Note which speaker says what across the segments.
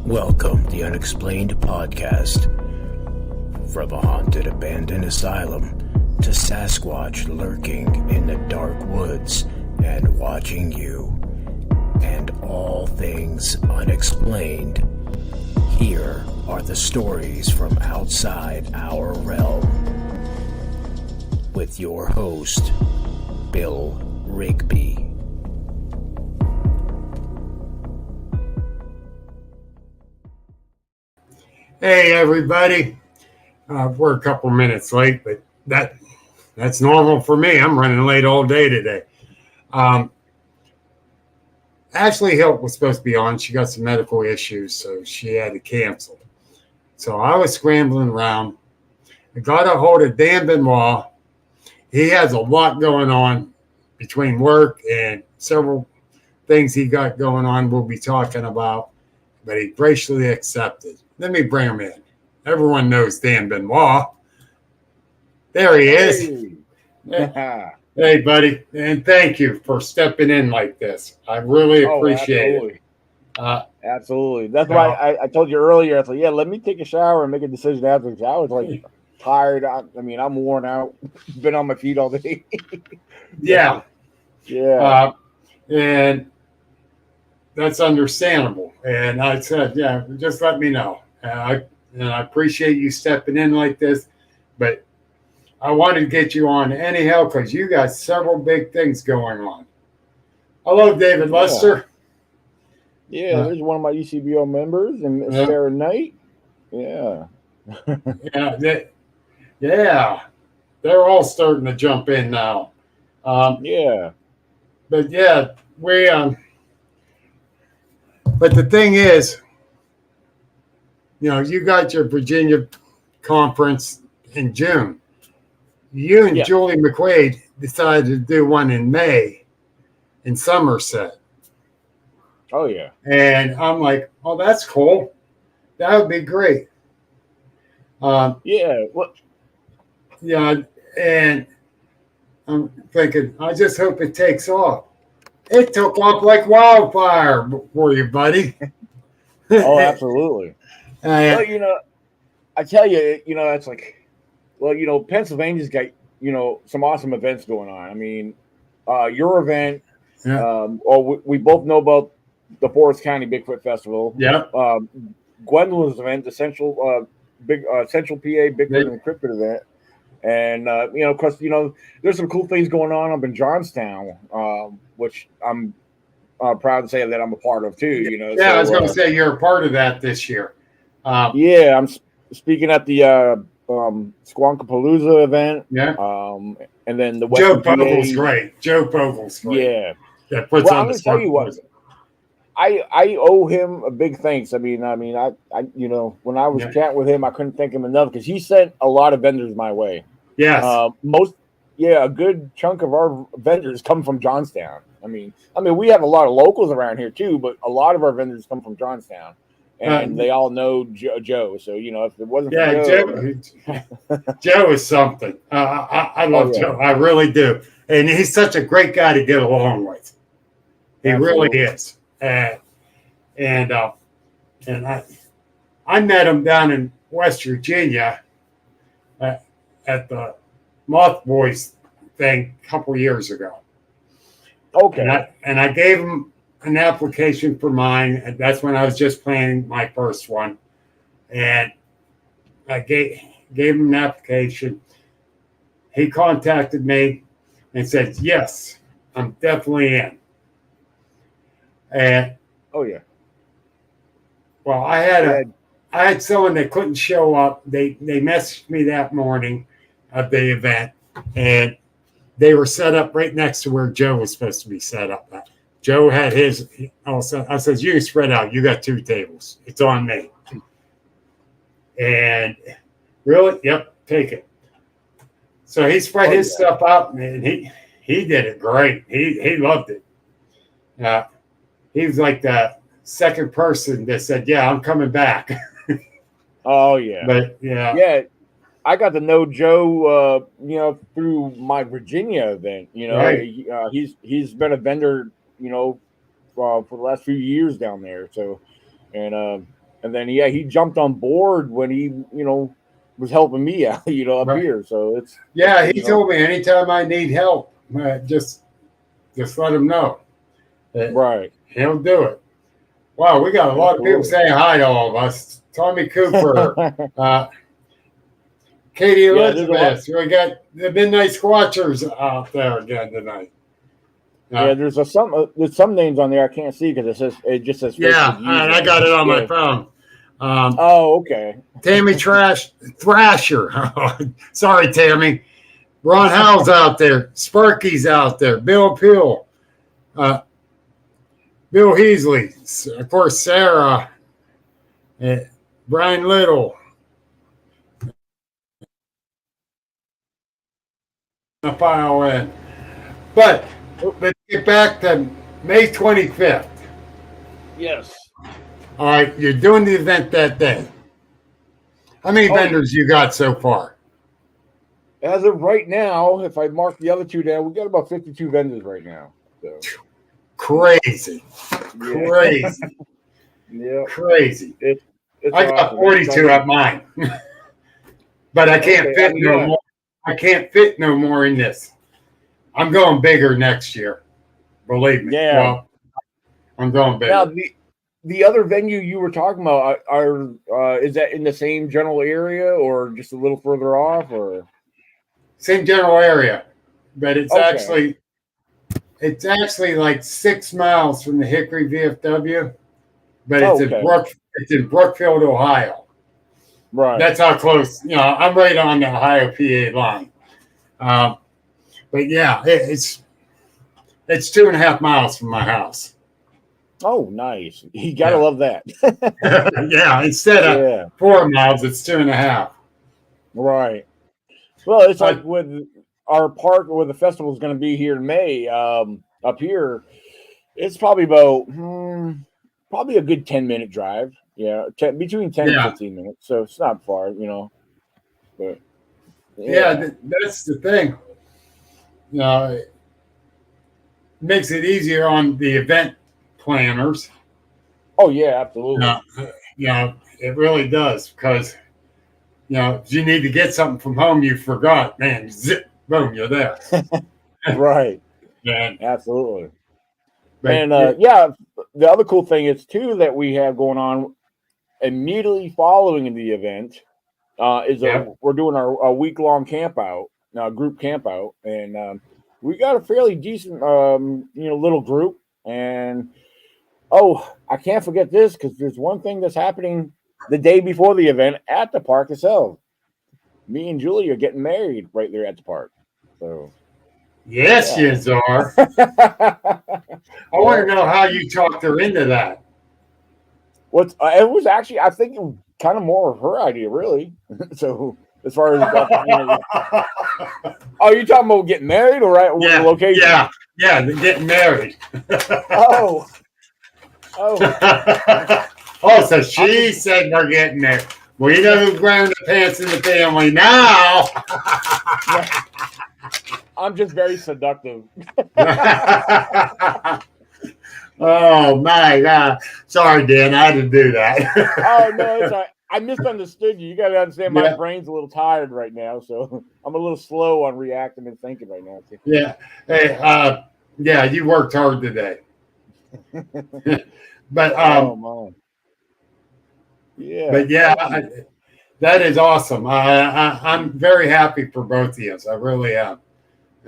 Speaker 1: Welcome, the Unexplained Podcast. From a haunted abandoned asylum to Sasquatch lurking in the dark woods and watching you, and all things unexplained, here are the stories from outside our realm. With your host, Bill Rigby.
Speaker 2: Hey everybody, we're a couple minutes late, but that's normal for me. I'm running late all day today. Ashley Hilt was supposed to be on. She got some medical issues, so she had to cancel. So I was scrambling around. I got a hold of Dan Benoit. He has a lot going on between work and several things he got going on we'll be talking about, but he graciously accepted. Let me bring him in. Everyone knows Dan Benoit. There he is.
Speaker 3: Hey.
Speaker 2: Hey, buddy. And thank you for stepping in like this. I really appreciate it.
Speaker 3: Absolutely. That's why I told you earlier, I thought, let me take a shower and make a decision after. I was like tired. I'm worn out. Been on my feet all day.
Speaker 2: Yeah. And that's understandable. And I said, just let me know. And I appreciate you stepping in like this, but I wanted to get you on anyhow because you got several big things going on. Hello, David Lester.
Speaker 3: Yeah, there's one of my UCBO members, and Sarah Knight. Yeah.
Speaker 2: They're all starting to jump in now. But but the thing is, you got your Virginia conference in June. You and Julie McQuaid decided to do one in May in Somerset.
Speaker 3: Oh, yeah.
Speaker 2: And I'm like, oh, that's cool. That would be great. And I'm thinking, I just hope it takes off. It took off like wildfire for you, buddy.
Speaker 3: Oh, absolutely. Well, I tell you, it's like, Pennsylvania's got, some awesome events going on. I mean, your event, we both know about the Forest County Bigfoot Festival.
Speaker 2: Yeah.
Speaker 3: Gwendolyn's event, the Central PA Bigfoot and Cryptid event. And, of course, there's some cool things going on up in Johnstown, which I'm proud to say that I'm a part of too.
Speaker 2: I was going to say you're a part of that this year.
Speaker 3: I'm speaking at the Squonkapalooza event.
Speaker 2: Yeah.
Speaker 3: And then the
Speaker 2: Joe Vogel's great. Joe Vogel's great.
Speaker 3: Yeah.
Speaker 2: That puts on the
Speaker 3: tell you what, I owe him a big thanks. I mean, I when I was chatting with him, I couldn't thank him enough because he sent a lot of vendors my way.
Speaker 2: Yes.
Speaker 3: A good chunk of our vendors come from Johnstown. I mean, we have a lot of locals around here too, but a lot of our vendors come from Johnstown, and they all know Joe. So if it wasn't for
Speaker 2: Joe is something. I love Joe. I really do, and he's such a great guy to get along with. He really is. And I met him down in West Virginia at the Moth Boys thing a couple years ago.
Speaker 3: Okay.
Speaker 2: And I gave him an application for mine. And that's when I was just planning my first one. And I gave him an application. He contacted me and said, yes, I'm definitely in. And well, I had someone that couldn't show up. They messaged me that morning of the event, and they were set up right next to where Joe was supposed to be set up at. Joe had his also. I said, you can spread out. You got 2 tables. It's on me. And really, take it. So he spread his stuff out, and he did it great. He loved it. He was like the second person that said, I'm coming back.
Speaker 3: Oh, yeah.
Speaker 2: But,
Speaker 3: I got to know Joe, through my Virginia event.
Speaker 2: Right.
Speaker 3: He's been a vendor, for the last few years down there. So, and And then he jumped on board when he was helping me out, up
Speaker 2: Right.
Speaker 3: here. So it's
Speaker 2: he told me anytime I need help, just let him know.
Speaker 3: Right.
Speaker 2: He'll do it. Wow, we got a lot of people saying hi to all of us. Tommy Cooper, Katie Elizabeth. We got the Midnight Squatchers out there again tonight.
Speaker 3: There's some names on there I can't see because it just says
Speaker 2: Facebook and I got it on my phone.
Speaker 3: Okay.
Speaker 2: Tammy Thrasher. Sorry, Tammy. Ron Howell's out there. Sparky's out there. Bill Peel. Bill Heasley. Of course, Sarah. Brian Little. The file in. But let's get back to May 25th.
Speaker 3: Yes.
Speaker 2: All right, you're doing the event that day. How many vendors you got so far?
Speaker 3: As of right now, if I mark the other two down, we've got about 52 vendors right now. So.
Speaker 2: Crazy.
Speaker 3: Yeah.
Speaker 2: Crazy.
Speaker 3: I
Speaker 2: got 42 at mine. But I can't fit no more. I can't fit no more in this. I'm going bigger next year. Believe me.
Speaker 3: Yeah.
Speaker 2: Well, I'm going bigger.
Speaker 3: Now, the other venue you were talking about, is that in the same general area or just a little further off, or
Speaker 2: same general area, but it's actually like 6 miles from the Hickory VFW, but it's in Brookfield, Ohio.
Speaker 3: Right.
Speaker 2: That's how close. I'm right on the Ohio PA line. But yeah, it's 2.5 miles from my house.
Speaker 3: Oh, nice. You gotta love that.
Speaker 2: Yeah, instead of 4 miles, it's 2.5.
Speaker 3: Right. Well, it's like with our park where the festival is going to be here in May, up here, it's probably about probably a good 10-minute drive. Yeah, between 10 and 15 minutes. So it's not far, But
Speaker 2: that's the thing. It makes it easier on the event planners.
Speaker 3: Oh yeah, absolutely.
Speaker 2: It really does, because if you need to get something from home you forgot, man, zip, boom, you're there.
Speaker 3: Right.
Speaker 2: Yeah,
Speaker 3: absolutely. And the other cool thing is too that we have going on immediately following the event is we're doing our week-long camp out, group camp out, and we got a fairly decent little group. And I can't forget this, because there's one thing that's happening the day before the event at the park itself. Me and Julie are getting married right there at the park. So
Speaker 2: yes, you are. I want to know how you talked her into that.
Speaker 3: It was actually, I think, kind of more of her idea, really. So as far as you talking about getting married, or the location?
Speaker 2: Yeah, they're getting married. So she said we're getting married. We know who's wearing the pants in the family now.
Speaker 3: I'm just very seductive.
Speaker 2: Oh my God! Sorry, Dan, I had to do that.
Speaker 3: Oh no, it's all right. I misunderstood you. You got to understand, my brain's a little tired right now, so I'm a little slow on reacting and thinking right now.
Speaker 2: Yeah. Hey, you worked hard today. But that is awesome. I'm very happy for both of you. I really am.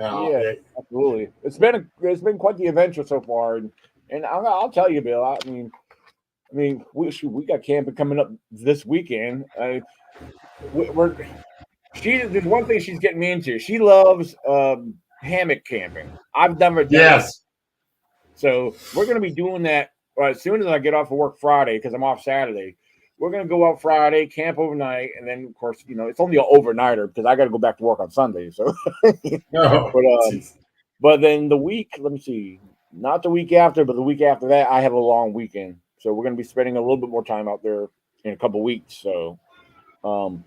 Speaker 3: Absolutely. It's been quite the adventure so far, and I'll tell you, Bill. I mean, we got camping coming up this weekend. There's one thing she's getting me into. She loves hammock camping. I've never done it. So we're going to be doing that as soon as I get off of work Friday, because I'm off Saturday. We're going to go out Friday, camp overnight, and then, of course, it's only an overnighter because I got to go back to work on Sunday. So, but then the week, let me see, not the week after, but the week after that, I have a long weekend. So we're going to be spending a little bit more time out there in a couple of weeks. So I'm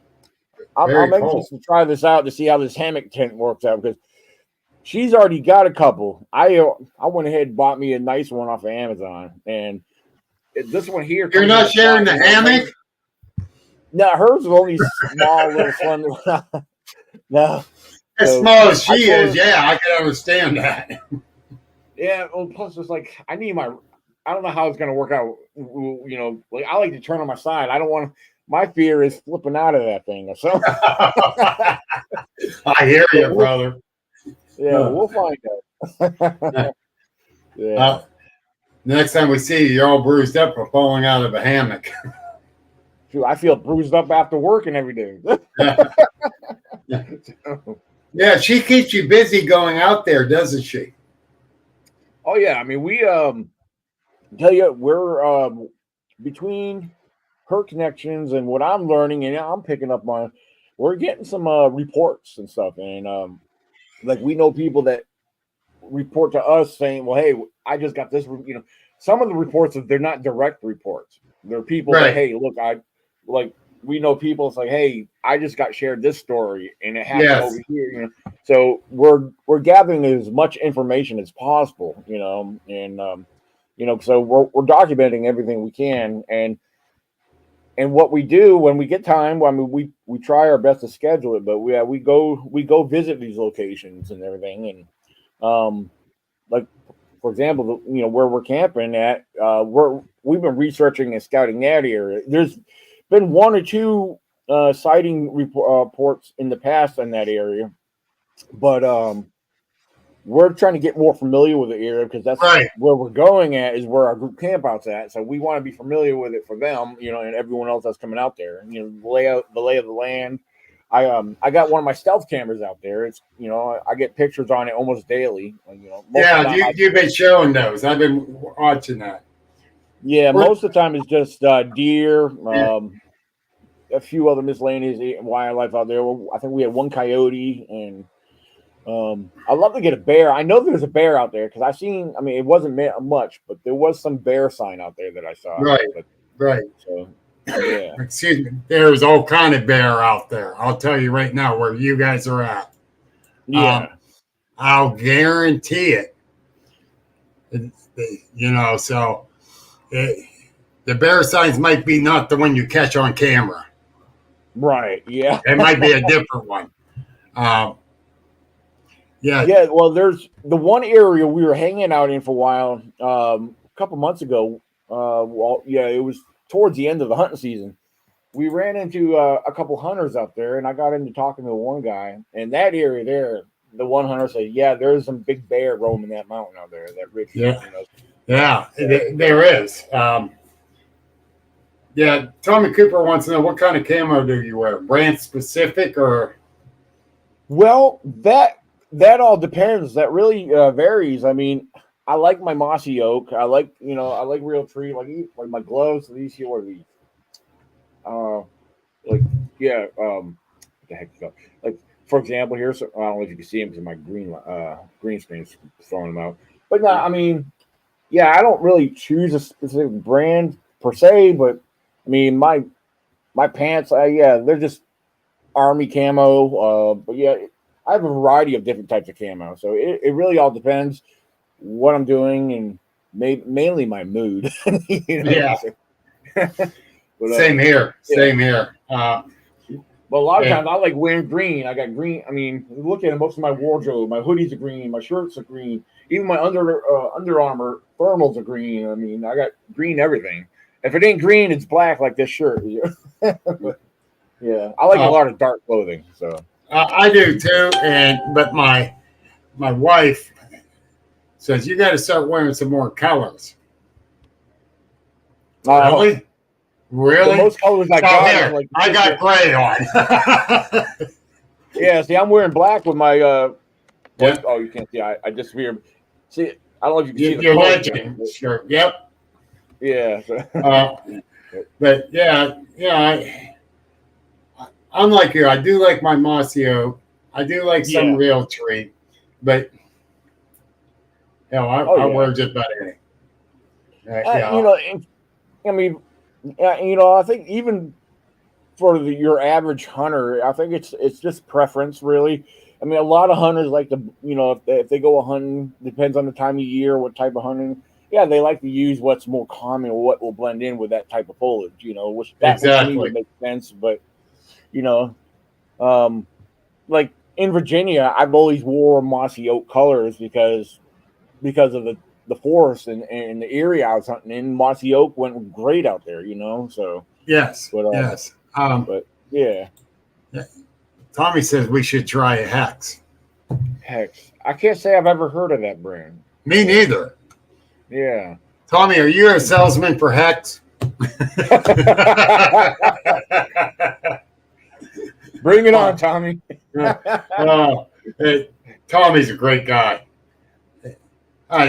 Speaker 3: anxious to try this out to see how this hammock tent works out, because she's already got a couple. I went ahead and bought me a nice one off of Amazon, and this one here.
Speaker 2: You're not sharing the hammock?
Speaker 3: No, hers is only small, little slender. No.
Speaker 2: As small as she is, yeah, I can understand that.
Speaker 3: Yeah, well, plus it's like I don't know how it's going to work out. Like I like to turn on my side. I don't want to. My fear is flipping out of that thing. So
Speaker 2: I hear you, brother.
Speaker 3: Yeah, we'll find out. Yeah.
Speaker 2: Next time we see you, you're all bruised up for falling out of a hammock.
Speaker 3: Dude, I feel bruised up after working every day.
Speaker 2: Yeah, she keeps you busy going out there, doesn't she?
Speaker 3: Oh yeah, I mean we tell you we're between her connections and what I'm learning and I'm picking up on, we're getting some reports and stuff, and like we know people that report to us saying, well, hey, I just got this, some of the reports, they're not direct reports. They're people that, hey, look, we know people, it's like, hey, I just got shared this story and it happened over here, So we're gathering as much information as possible, and so we're documenting everything we can, and what we do when we get time, I mean, we try our best to schedule it, but we go visit these locations and everything, and like for example, where we're camping at, we've been researching and scouting that area. There's been one or two sighting reports in the past in that area, but we're trying to get more familiar with the area because that's where we're going at is where our group campout's at. So we want to be familiar with it for them, and everyone else that's coming out there. The lay of the land. I got one of my stealth cameras out there. It's I get pictures on it almost daily.
Speaker 2: You've been showing those. I've been watching that.
Speaker 3: Yeah, most of the time it's just deer, a few other miscellaneous wildlife out there. I think we had one coyote and. I'd love to get a bear. I know there's a bear out there because it wasn't much, but there was some bear sign out there that I saw.
Speaker 2: Right.
Speaker 3: So, yeah.
Speaker 2: Excuse me. There's all kind of bear out there. I'll tell you right now where you guys are at.
Speaker 3: Yeah.
Speaker 2: I'll guarantee it. So the bear signs might be not the one you catch on camera.
Speaker 3: Right. Yeah.
Speaker 2: It might be a different one.
Speaker 3: Yeah. Well, there's the one area we were hanging out in for a while, a couple months ago. It was towards the end of the hunting season. We ran into a couple hunters out there, and I got into talking to one guy. And that area there, the one hunter said, "Yeah, there's some big bear roaming that mountain out there, that ridge."
Speaker 2: There is. Tommy Cooper wants to know what kind of camo do you wear? Brand specific or?
Speaker 3: Well, that all depends. That really varies. I mean, I like my mossy oak. I like real tree. Like my gloves. These here are these. What the heck is that? Like for example, here's I don't know if you can see them because my green screen's throwing them out. But no, I mean, I don't really choose a specific brand per se. But I mean, my pants, they're just army camo. But yeah. I have a variety of different types of camo, so it really all depends what I'm doing and mainly my mood.
Speaker 2: Yeah. But, Same here.
Speaker 3: But a lot of times I like wearing green. I got green. I mean, look at most of my wardrobe. My hoodies are green. My shirts are green. Even my Under Armour thermals are green. I mean, I got green everything. If it ain't green, it's black like this shirt. But, I like a lot of dark clothing. So.
Speaker 2: I do too, but my wife says you got to start wearing some more colors. Really?
Speaker 3: The most colors I got.
Speaker 2: I got gray on.
Speaker 3: Yeah, see, I'm wearing black with my. Oh, you can't see. I just weird. See, I don't know if you can see the
Speaker 2: your legend shirt. Yep.
Speaker 3: Yeah.
Speaker 2: But I'm like you. I do like my mossy oak. I do like some real tree, but I wear just about anything.
Speaker 3: I think even for your average hunter, I think it's just preference, really. I mean, a lot of hunters like to, if they go hunting, depends on the time of year, what type of hunting. they like to use what's more common or what will blend in with that type of foliage, which to me would make sense. But, like in Virginia, I've always wore mossy oak colors because of the forest and the area I was hunting in. Mossy oak went great out there, so.
Speaker 2: Yes,
Speaker 3: but,
Speaker 2: yes.
Speaker 3: But, yeah.
Speaker 2: Tommy says we should try a Hex.
Speaker 3: Hex. I can't say I've ever heard of that brand.
Speaker 2: Me neither.
Speaker 3: Yeah.
Speaker 2: Tommy, are you a salesman for Hex?
Speaker 3: Bring it on, Tommy.
Speaker 2: Tommy's a great guy.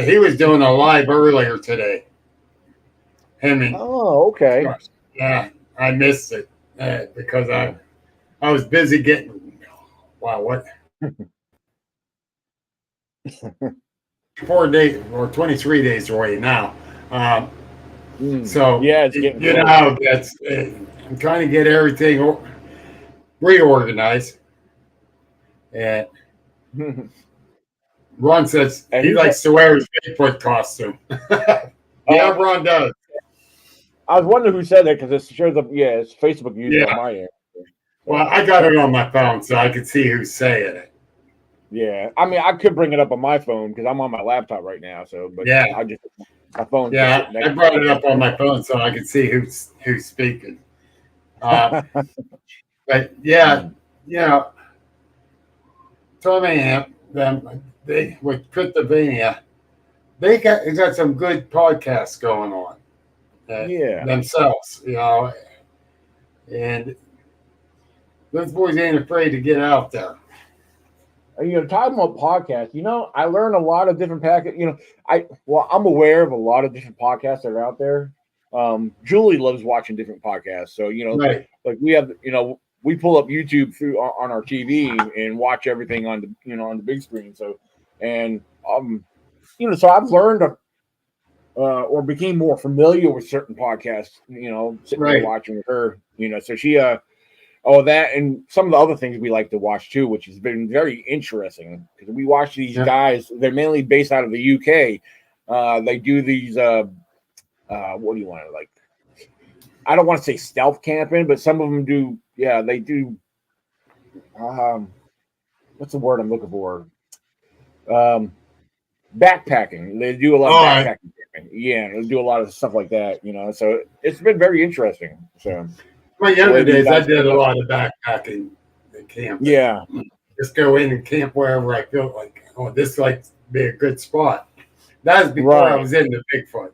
Speaker 2: He was doing a live earlier today.
Speaker 3: Okay.
Speaker 2: Yeah, I missed it because I was busy getting. Wow, what? 4 days or 23 days away now. So
Speaker 3: yeah, it's getting
Speaker 2: I'm trying to get everything reorganized. And Ron says he likes to wear his Bigfoot costume. Yeah, Ron does.
Speaker 3: I was wondering who said that because it shows up. Yeah, it's Facebook user on my end.
Speaker 2: Well, I got it on my phone so I could see who's saying it.
Speaker 3: Yeah, I mean, I could bring it up on my phone because I'm on my laptop right now. So, but
Speaker 2: yeah,
Speaker 3: I just my phone.
Speaker 2: Yeah, I brought it up on my phone so I could see who's speaking. But yeah, Tommy they with Pennsylvania, they got some good podcasts going on. Themselves, and those boys ain't afraid to get out there.
Speaker 3: Talking about podcasts, I learned a lot of different I'm aware of a lot of different podcasts that are out there. Julie loves watching different podcasts. So,
Speaker 2: right.
Speaker 3: Like we have, we pull up YouTube through on our TV and watch everything on the, on the big screen. So, and, so I've learned or became more familiar with certain podcasts, sitting there watching with her, so she, that and some of the other things we like to watch too, which has been very interesting because we watch these guys. They're mainly based out of the UK. They do these. What do you want to like? I don't want to say stealth camping, but some of them do. Yeah, they do. What's the word I'm looking for? Backpacking. They do a lot of backpacking. Yeah, they do a lot of stuff like that. So it's been very interesting. So.
Speaker 2: My younger days, I did a lot of backpacking and camping.
Speaker 3: Yeah.
Speaker 2: Just go in and camp wherever I feel like, this like be a good spot. That was before I was into Bigfoot.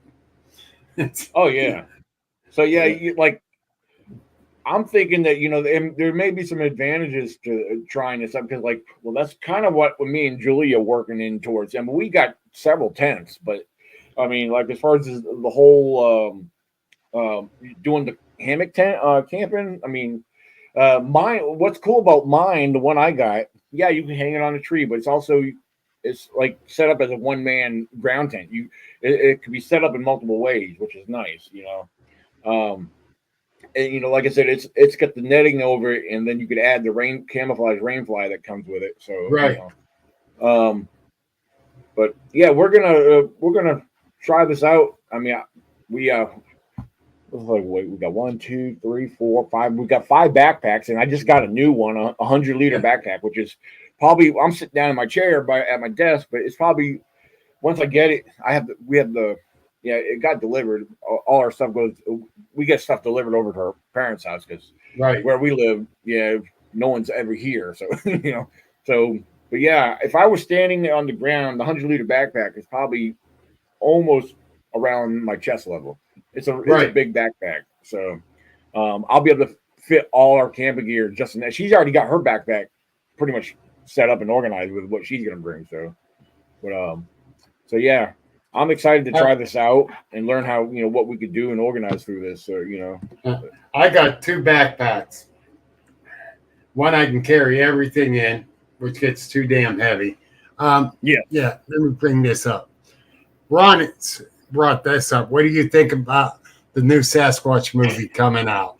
Speaker 3: Oh, yeah. So, I'm thinking that, there may be some advantages to trying this up because, that's kind of what me and Julie are working in towards. I mean, we got several tents, but, I mean, as far as the whole doing the hammock tent camping, I mean, what's cool about mine, the one I got, you can hang it on a tree, but it's like set up as a one-man ground tent. It can be set up in multiple ways, which is nice, and like I said, it's got the netting over it, and then you could add the camouflage rain fly that comes with it. So but yeah, we're gonna try this out. I mean, we we got 1, 2, 3, 4, 5. We got 5 backpacks, and I just got a new one, a 100-liter backpack, which is probably. I'm sitting down in my chair at my desk, but it's probably once I get it, it got delivered. All our stuff we get stuff delivered over to our parents' house because where we live, no one's ever here. So but yeah, if I was standing on the ground, the 100-liter backpack is probably almost around my chest level. It's a big backpack, so I'll be able to fit all our camping gear just in that. She's already got her backpack pretty much set up and organized with what she's gonna bring. So, but yeah, I'm excited to try this out and learn how what we could do and organize through this. So
Speaker 2: I got 2 backpacks. One I can carry everything in, which gets too damn heavy. Let me bring this up. Ron brought this up. What do you think about the new Sasquatch movie coming out?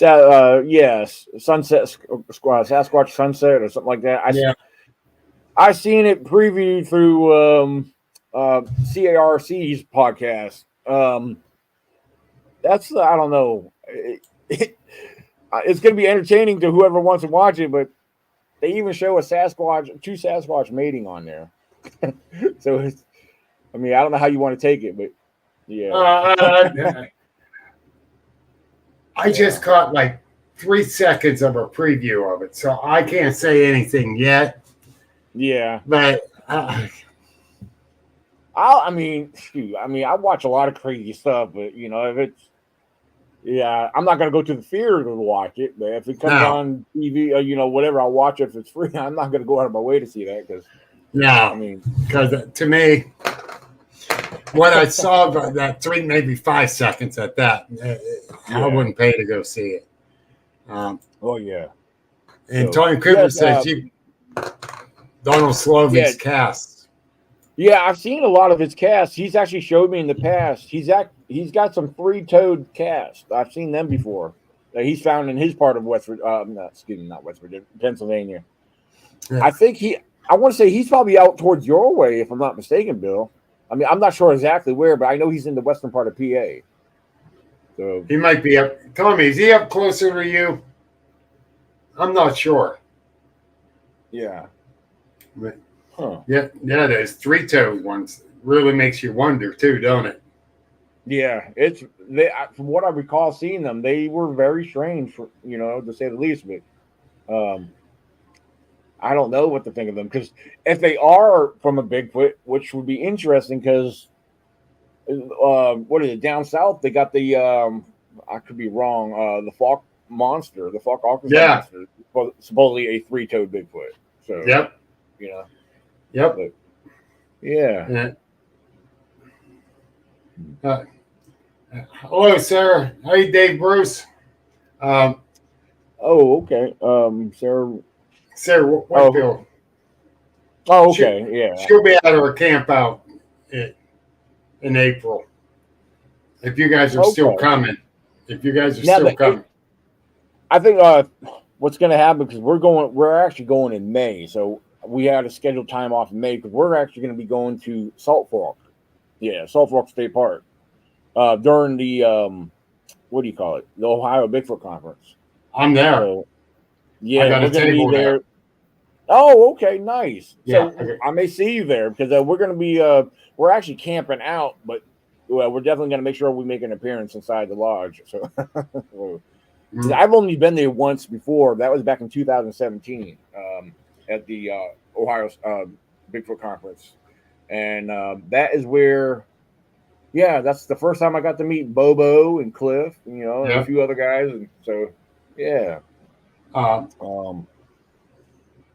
Speaker 3: Yes, Sasquatch Sunset or something like that. I seen it previewed through CARC's podcast. That's I don't know. It's going to be entertaining to whoever wants to watch it, but they even show two Sasquatch mating on there. So it's, I mean, I don't know how you want to take it, but yeah.
Speaker 2: I just caught like 3 seconds of a preview of it, so I can't say anything yet.
Speaker 3: Yeah,
Speaker 2: but
Speaker 3: I watch a lot of crazy stuff, but if it's I'm not gonna go to the theater to watch it. But if it comes on TV, whatever, I'll watch it if it's free. I'm not gonna go out of my way to see that because
Speaker 2: to me, what I saw that 3, maybe 5 seconds at that, I wouldn't pay to go see it.
Speaker 3: And
Speaker 2: Tony Cooper says Donald Slovy's cast.
Speaker 3: Yeah, I've seen a lot of his cast. He's actually showed me in the past. He's got some 3-toed cast. I've seen them before. That he's found in his part of Pennsylvania. Yeah. I want to say he's probably out towards your way, if I'm not mistaken, Bill. I mean, I'm not sure exactly where, but I know he's in the western part of PA. So
Speaker 2: he might be up. Tommy, is he up closer to you? I'm not sure.
Speaker 3: Yeah.
Speaker 2: But, yeah, those 3-toed ones really makes you wonder too, don't it?
Speaker 3: Yeah, from what I recall seeing them, they were very strange, to say the least. But I don't know what to think of them, because if they are from a Bigfoot, which would be interesting, because what is it, down south? They got the I could be wrong. The Fouke monster, the Fouke monster, supposedly a 3-toed Bigfoot. So
Speaker 2: yep.
Speaker 3: But, yeah.
Speaker 2: Hello, Sarah. Hey, Dave Bruce.
Speaker 3: Okay. Sarah
Speaker 2: Whitefield.
Speaker 3: Oh, okay.
Speaker 2: She'll be at our camp out in April. If you guys are still coming.
Speaker 3: I think what's going to happen, because we're actually going in May, so we had a scheduled time off in May, because we're actually going to be going to Salt Fork State Park during the what do you call it, the Ohio Bigfoot Conference.
Speaker 2: I'm there.
Speaker 3: So, we're going to be there. Oh, okay, nice.
Speaker 2: Yeah,
Speaker 3: so I may see you there, because we're going to be we're actually camping out, but we're definitely going to make sure we make an appearance inside the lodge. So I've only been there once before. That was back in 2017 at the Ohio Bigfoot Conference. And that is where, that's the first time I got to meet Bobo and Cliff, and a few other guys. And so,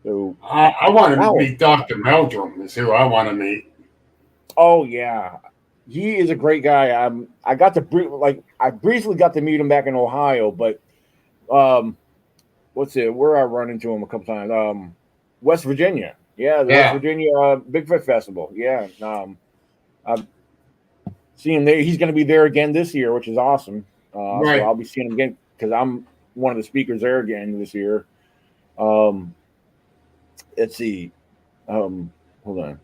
Speaker 3: so
Speaker 2: I want to meet Dr. Meldrum is who I want to meet.
Speaker 3: Oh, yeah. He is a great guy. I briefly got to meet him back in Ohio, but where I run into him a couple times. West Virginia. Yeah, the West Virginia Bigfoot Festival. Yeah. I've seen him there. He's going to be there again this year, which is awesome.
Speaker 2: Right.
Speaker 3: So I'll be seeing him again, because I'm one of the speakers there again this year. Let's see. Hold on.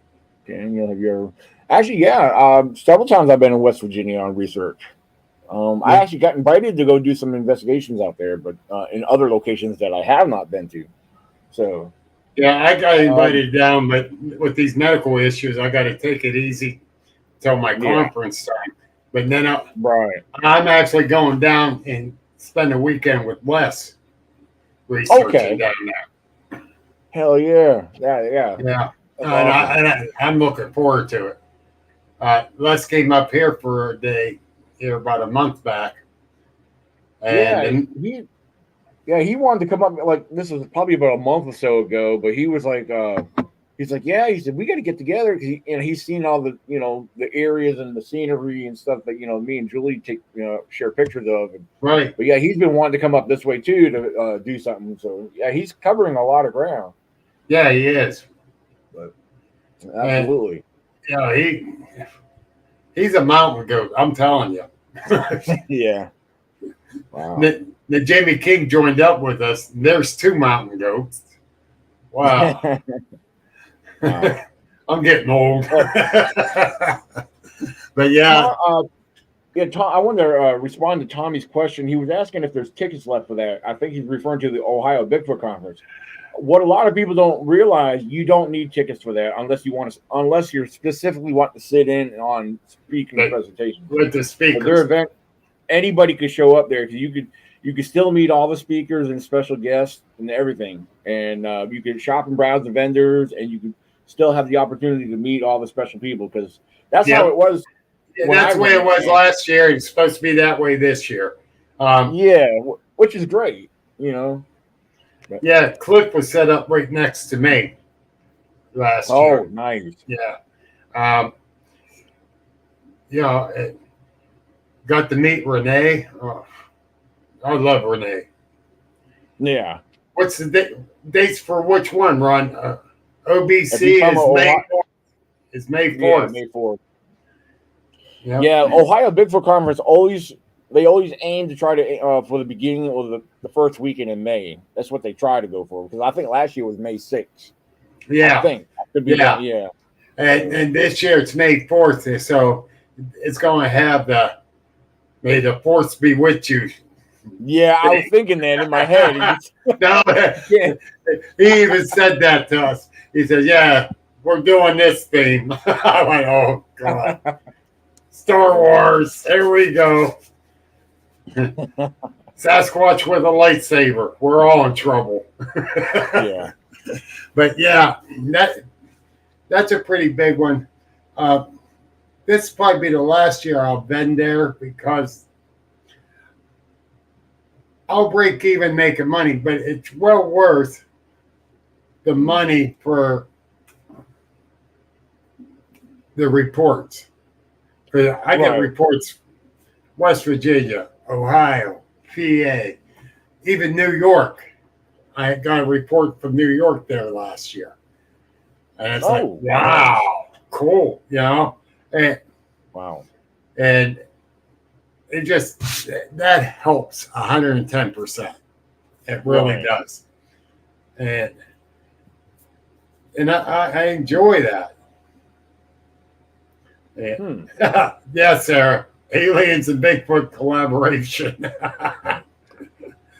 Speaker 3: Daniel, have you ever? Actually, several times I've been in West Virginia on research. I actually got invited to go do some investigations out there, but in other locations that I have not been to. So,
Speaker 2: I got invited down, but with these medical issues, I got to take it easy till my conference time. But then I'm actually going down and spend a weekend with Wes researching down there.
Speaker 3: Hell yeah. Yeah.
Speaker 2: And I'm looking forward to it. Les came up here for a day here about a month back. And
Speaker 3: he wanted to come up, like, this was probably about a month or so ago, but he was like, he said, we got to get together, because he's seen all the, the areas and the scenery and stuff that, me and Julie share pictures of.
Speaker 2: Right.
Speaker 3: But he's been wanting to come up this way too to do something. So he's covering a lot of ground.
Speaker 2: Yeah, he is.
Speaker 3: But absolutely.
Speaker 2: He's a mountain goat, I'm telling you.
Speaker 3: Yeah. Wow.
Speaker 2: The Jamie King joined up with us. There's 2 mountain goats. Wow.
Speaker 3: Wow.
Speaker 2: I'm getting old. But yeah.
Speaker 3: Tom, I want to respond to Tommy's question. He was asking if there's tickets left for that. I think he's referring to the Ohio Bigfoot Conference. What a lot of people don't realize, you don't need tickets for that unless you specifically want to sit in on speaking presentations.
Speaker 2: With the speakers.
Speaker 3: For their event, anybody could show up there, because you could still meet all the speakers and special guests and everything, and you could shop and browse the vendors, and you could still have the opportunity to meet all the special people, because that's how it was.
Speaker 2: Yeah, that's the way it was last year. It's supposed to be that way this year.
Speaker 3: Which is great, But,
Speaker 2: yeah, Cliff was set up right next to me last year.
Speaker 3: Oh, nice.
Speaker 2: Yeah. Got to meet Renee. Oh, I love Renee.
Speaker 3: Yeah.
Speaker 2: What's the dates for which one, Ron? OBC is May 4th.
Speaker 3: Yeah, May 4th. Yep. Yeah, Ohio Bigfoot Conference always aim to try to for the beginning or the first weekend in May. That's what they try to go for, because I think last year was May 6th.
Speaker 2: Yeah,
Speaker 3: I think. Yeah.
Speaker 2: And this year it's May 4th, so it's going to have the "May the Force be with you."
Speaker 3: Yeah, I was thinking that in my head.
Speaker 2: No, he even said that to us. He said, "Yeah, we're doing this theme." I went, "Oh God." Star Wars, there we go. Sasquatch with a lightsaber. We're all in trouble.
Speaker 3: Yeah.
Speaker 2: But yeah, that's a pretty big one. This will probably be the last year I'll been there, because I'll break even making money, but it's well worth the money for the reports. I get reports, West Virginia, Ohio, PA, even New York. I got a report from New York there last year. And it's like, wow, cool, And,
Speaker 3: wow.
Speaker 2: And it just, that helps 110%. It really does. And I enjoy that. Yes, Sarah. Aliens and Bigfoot collaboration.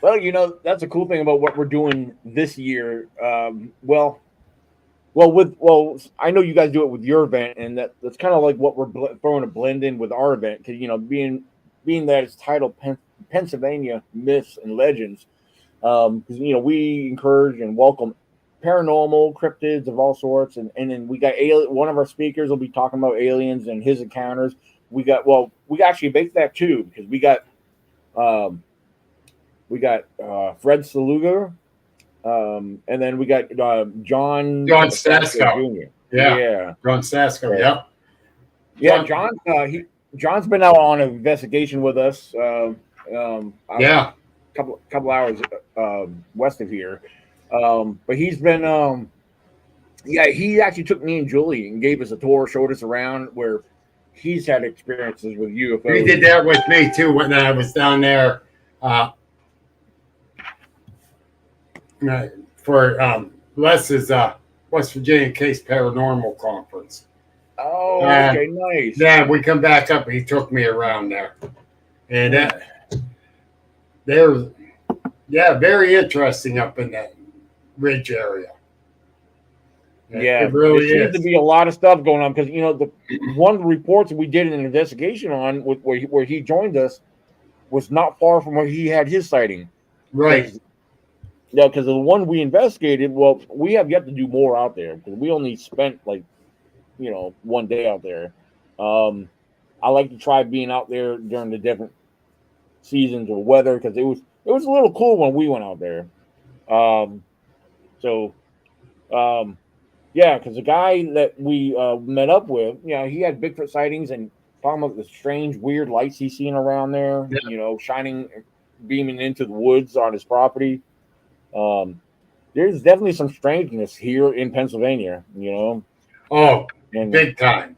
Speaker 3: Well, that's a cool thing about what we're doing this year. I know you guys do it with your event, and that's kind of like what we're throwing a blend in with our event, because being that it's titled Pennsylvania Myths and Legends, because we encourage and welcome paranormal cryptids of all sorts, and then we got one of our speakers will be talking about aliens and his encounters. We actually baked that too, because we got Fred Saluga, and then we got John
Speaker 2: Stasko
Speaker 3: Jr.
Speaker 2: Yeah, John Stasko.
Speaker 3: John's been out on an investigation with us. Couple hours west of here. But he's been, he actually took me and Julie and gave us a tour, showed us around where he's had experiences with UFOs.
Speaker 2: He did that with me too when I was down there for Les's West Virginia Case Paranormal Conference.
Speaker 3: Oh, okay, nice.
Speaker 2: Yeah, we come back up. He took me around there, and they're very interesting up in that ridge area.
Speaker 3: Yeah,
Speaker 2: it really
Speaker 3: there seems to be a lot of stuff going on, because the one of the reports that we did an investigation on where he joined us was not far from where he had his sighting.
Speaker 2: Right.
Speaker 3: Yeah, because the one we investigated, we have yet to do more out there, because we only spent 1 day out there. I like to try being out there during the different seasons or weather, because it was a little cool when we went out there. Because the guy that we met up with, he had Bigfoot sightings and talking about the strange, weird lights he's seen around there, shining, beaming into the woods on his property. There's definitely some strangeness here in Pennsylvania,
Speaker 2: Oh, and big time.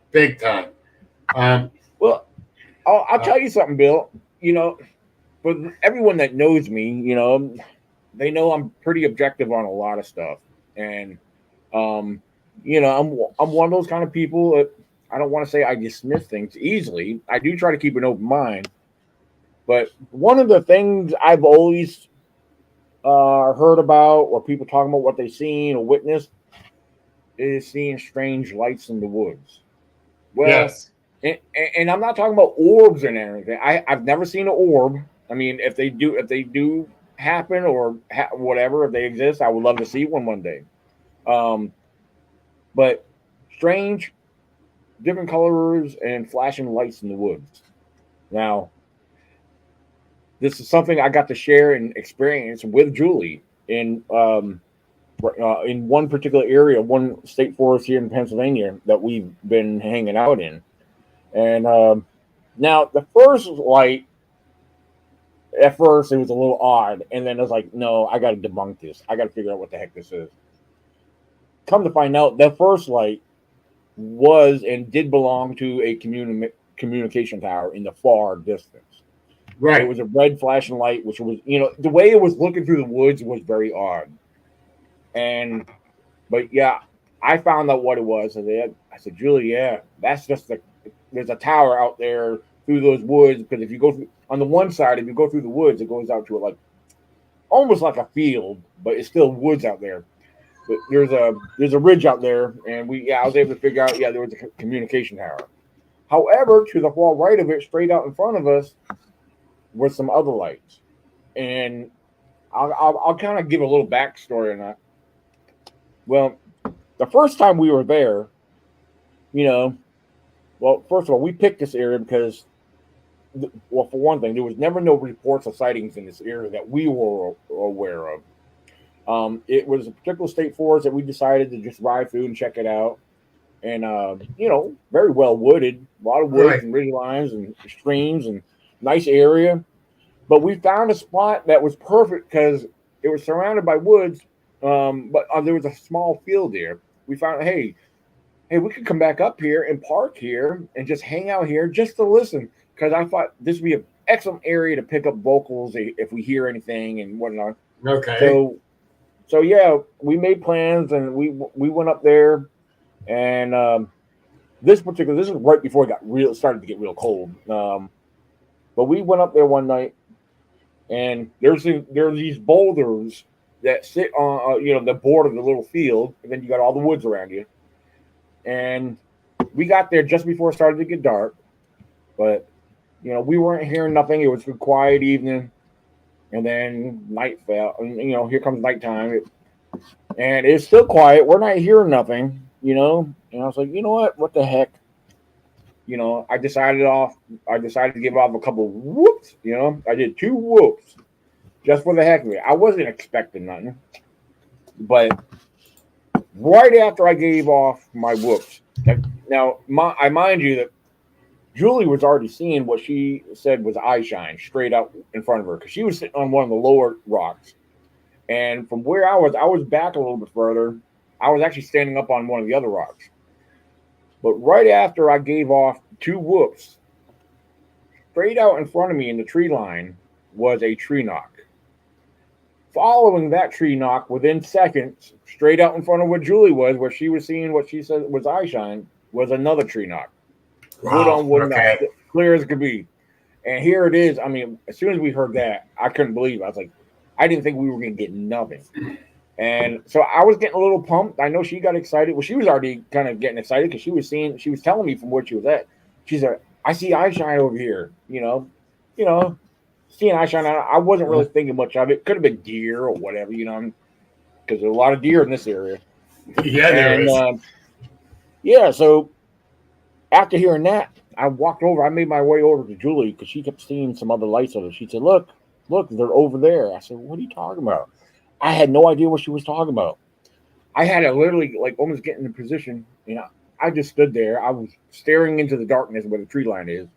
Speaker 3: Well, I'll tell you something, Bill. For everyone that knows me, they know I'm pretty objective on a lot of stuff. And I'm one of those kind of people that I don't want to say I dismiss things easily. I do try to keep an open mind. But one of the things I've always heard about, or people talking about what they've seen or witnessed, is seeing strange lights in the woods. Well,
Speaker 2: yes.
Speaker 3: And I'm not talking about orbs and anything. I've never seen an orb. I mean, if they do happen or whatever, if they exist, I would love to see one day. But strange, different colors and flashing lights in the woods. Now, this is something I got to share and experience with Julie in one particular area, one state forest here in Pennsylvania that we've been hanging out in. And now the first light, at first it was a little odd, and then I was like, no, I got to debunk this. I got to figure out what the heck this is. Come to find out, that first light was and did belong to a communication tower in the far distance.
Speaker 2: Right.
Speaker 3: It was a red flashing light, which was, the way it was looking through the woods was very odd. But yeah, I found out what it was. I said, Julie, yeah, that's just there's a tower out there through those woods. Because if you go on the one side, if you go through the woods, it goes out to almost like a field, but it's still woods out there. But there's a ridge out there, and I was able to figure out, there was a communication tower. However, to the far right of it, straight out in front of us, were some other lights. And I'll kind of give a little backstory on that. Well, the first time we were there, first of all, we picked this area because, for one thing, there was never no reports of sightings in this area that we were aware of. It was a particular state forest that we decided to just ride through and check it out. And, very well wooded, a lot of woods and ridge lines and streams and nice area. But we found a spot that was perfect because it was surrounded by woods, but there was a small field there. We found, hey, we could come back up here and park here and just hang out here just to listen, because I thought this would be an excellent area to pick up vocals if we hear anything and whatnot.
Speaker 2: Okay.
Speaker 3: So yeah, we made plans and we went up there, and this is right before it started to get real cold. But we went up there one night, and there are these boulders that sit on the board of the little field, and then you got all the woods around you. And we got there just before it started to get dark, but we weren't hearing nothing. It was a quiet evening, and then night fell, and here comes nighttime, and it's still quiet. We're not hearing nothing, And I was like, what the heck? I decided to give off a couple of whoops. I did 2 whoops just for the heck of it. I wasn't expecting nothing, but right after I gave off my whoops, now I mind you that Julie was already seeing what she said was eye shine straight up in front of her, because she was sitting on one of the lower rocks, and from where I was back a little bit further. I was actually standing up on one of the other rocks. But right after I gave off 2 whoops, straight out in front of me in the tree line was a tree knock. Following that tree knock, within seconds, straight out in front of where Julie was, where she was seeing what she said was eye shine, was another tree knock. Wood on wood, knock, clear as it could be. And here it is. I mean, as soon as we heard that, I couldn't believe it. I was like, I didn't think we were going to get nothing. And so I was getting a little pumped. I know she got excited. Well, she was already kind of getting excited because she was telling me from where she was at. She said, I see eye shine over here, seeing eye shine. I wasn't really thinking much of it. Could have been deer or whatever, because there's a lot of deer in this area.
Speaker 2: Yeah, there is.
Speaker 3: So after hearing that, I made my way over to Julie because she kept seeing some other lights over. She said, look, they're over there. I said, what are you talking about? I had no idea what she was talking about. I had to literally almost get in the position. I just stood there. I was staring into the darkness where the tree line is.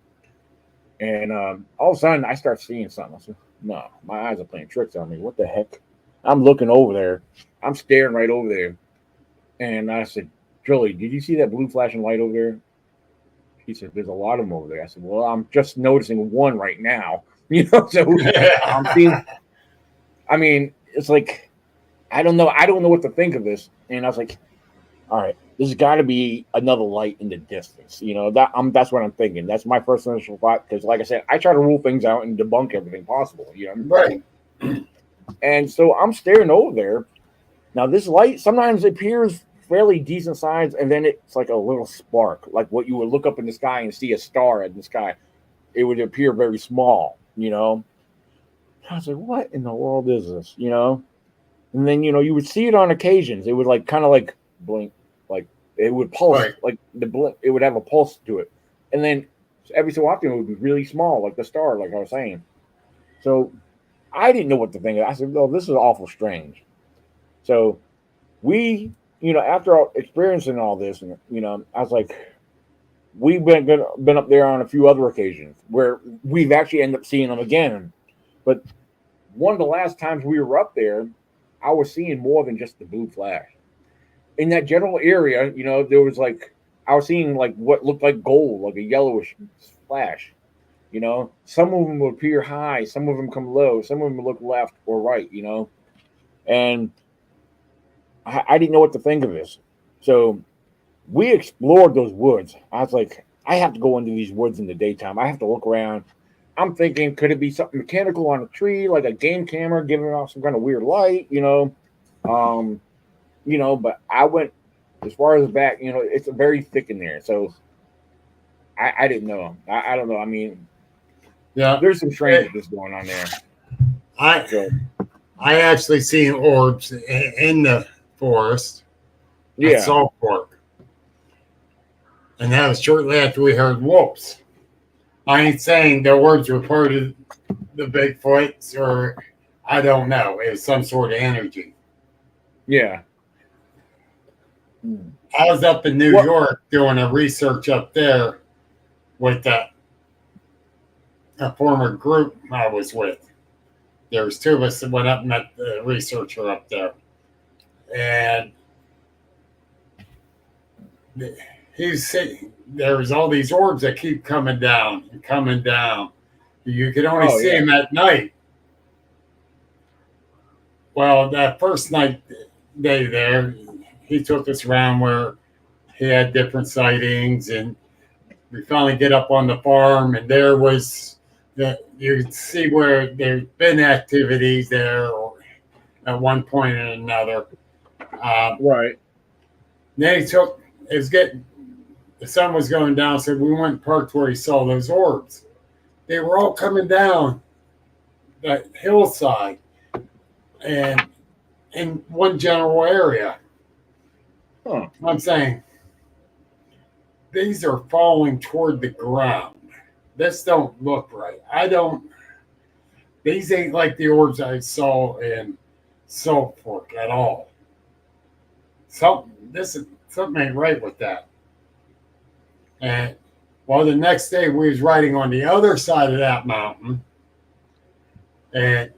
Speaker 3: And all of a sudden, I start seeing something. I said, no, my eyes are playing tricks on me. What the heck? I'm looking over there. I'm staring right over there. And I said, Julie, did you see that blue flashing light over there? She said, there's a lot of them over there. I said, well, I'm just noticing one right now. So I'm seeing, it's like, I don't know what to think of this. And I was like, all right, there's got to be another light in the distance. That's what I'm thinking. That's my first initial thought. Because, like I said, I try to rule things out and debunk everything possible.
Speaker 2: Right.
Speaker 3: And so I'm staring over there. Now, this light sometimes appears fairly decent size, and then it's like a little spark, like what you would look up in the sky and see a star in the sky. It would appear very small. I was like, what in the world is this? And then you would see it on occasions. It would kind of blink, like it would pulse,
Speaker 2: right.
Speaker 3: Like the blink. It would have a pulse to it, and then every so often it would be really small, like the star, like I was saying. So I didn't know what to think. I said, "Oh, this is awful strange." So we, after experiencing all this, and I was like, we've been up there on a few other occasions where we've actually ended up seeing them again. But one of the last times we were up there, I was seeing more than just the blue flash. In that general area, there was I was seeing what looked like gold, like a yellowish flash. Some of them would appear high, some of them come low, some of them look left or right. And I didn't know what to think of this. So we explored those woods. I was like, I have to go into these woods in the daytime. I have to look around. I'm thinking, could it be something mechanical on a tree, like a game camera giving off some kind of weird light, but I went as far as back, it's very thick in there. So I didn't know. I don't know. I mean,
Speaker 2: yeah,
Speaker 3: there's some strangeness going on there.
Speaker 2: I actually seen orbs in the forest at Salt Fork. And that was shortly after we heard whoops. I ain't saying the orbs were part of the Bigfoots or I don't know. It was some sort of energy.
Speaker 3: Yeah.
Speaker 2: I was up in New York doing a research up there with a former group I was with. There was two of us that went up and met the researcher up there. And he said there was all these orbs that keep coming down and coming down. You could only see them at night. Well, that first night day there, he took us around where he had different sightings, and we finally get up on the farm, and there was you could see where there's been activities there at one point or another.
Speaker 3: Right.
Speaker 2: Then the sun was going down, so we went and parked where he saw those orbs. They were all coming down that hillside and in one general area.
Speaker 3: Huh.
Speaker 2: I'm saying these are falling toward the ground. This don't look right. These ain't like the orbs I saw in Salt Fork at all. Something ain't right with that. And the next day we was riding on the other side of that mountain, and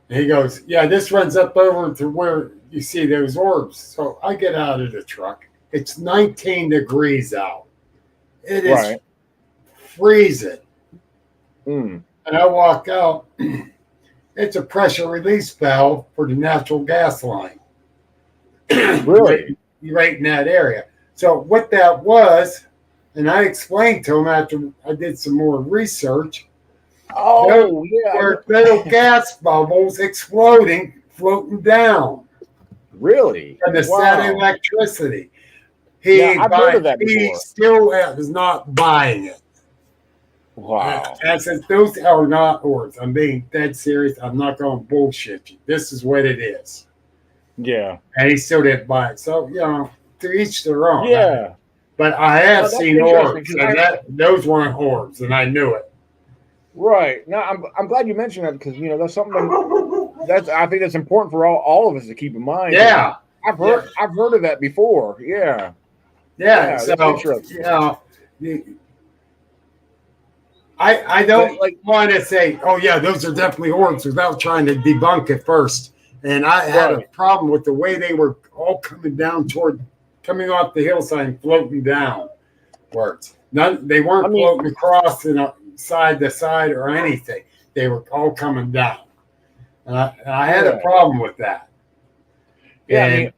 Speaker 2: he goes, "Yeah, this runs up over to where you see those orbs." So I get out of the truck. It's 19 degrees out. It is freezing. And I walk out. It's a pressure release valve for the natural gas line.
Speaker 3: Really?
Speaker 2: Right in that area. So what that was, and I explained to him after I did some more research. Were little gas bubbles exploding, floating down.
Speaker 3: Really?
Speaker 2: From the static electricity.
Speaker 3: I've heard of that before.
Speaker 2: He still is not buying it.
Speaker 3: Wow.
Speaker 2: I said, those are not orbs. I'm being dead serious. I'm not going to bullshit you. This is what it is.
Speaker 3: Yeah.
Speaker 2: And he still didn't buy it. So, to each their own.
Speaker 3: Yeah.
Speaker 2: But I have seen orbs. And those weren't orbs, and I knew it.
Speaker 3: Right. No, I'm glad you mentioned that because that's something I think that's important for all of us to keep in mind.
Speaker 2: Yeah.
Speaker 3: I've heard of that before. Yeah.
Speaker 2: Yeah. So I don't want to say, oh yeah, those are definitely orbs without trying to debunk it first. And I had a problem with the way they were all coming off the hillside and floating downwards. They weren't floating across side to side or anything. They were all coming down. And I had a problem with that.
Speaker 3: Yeah,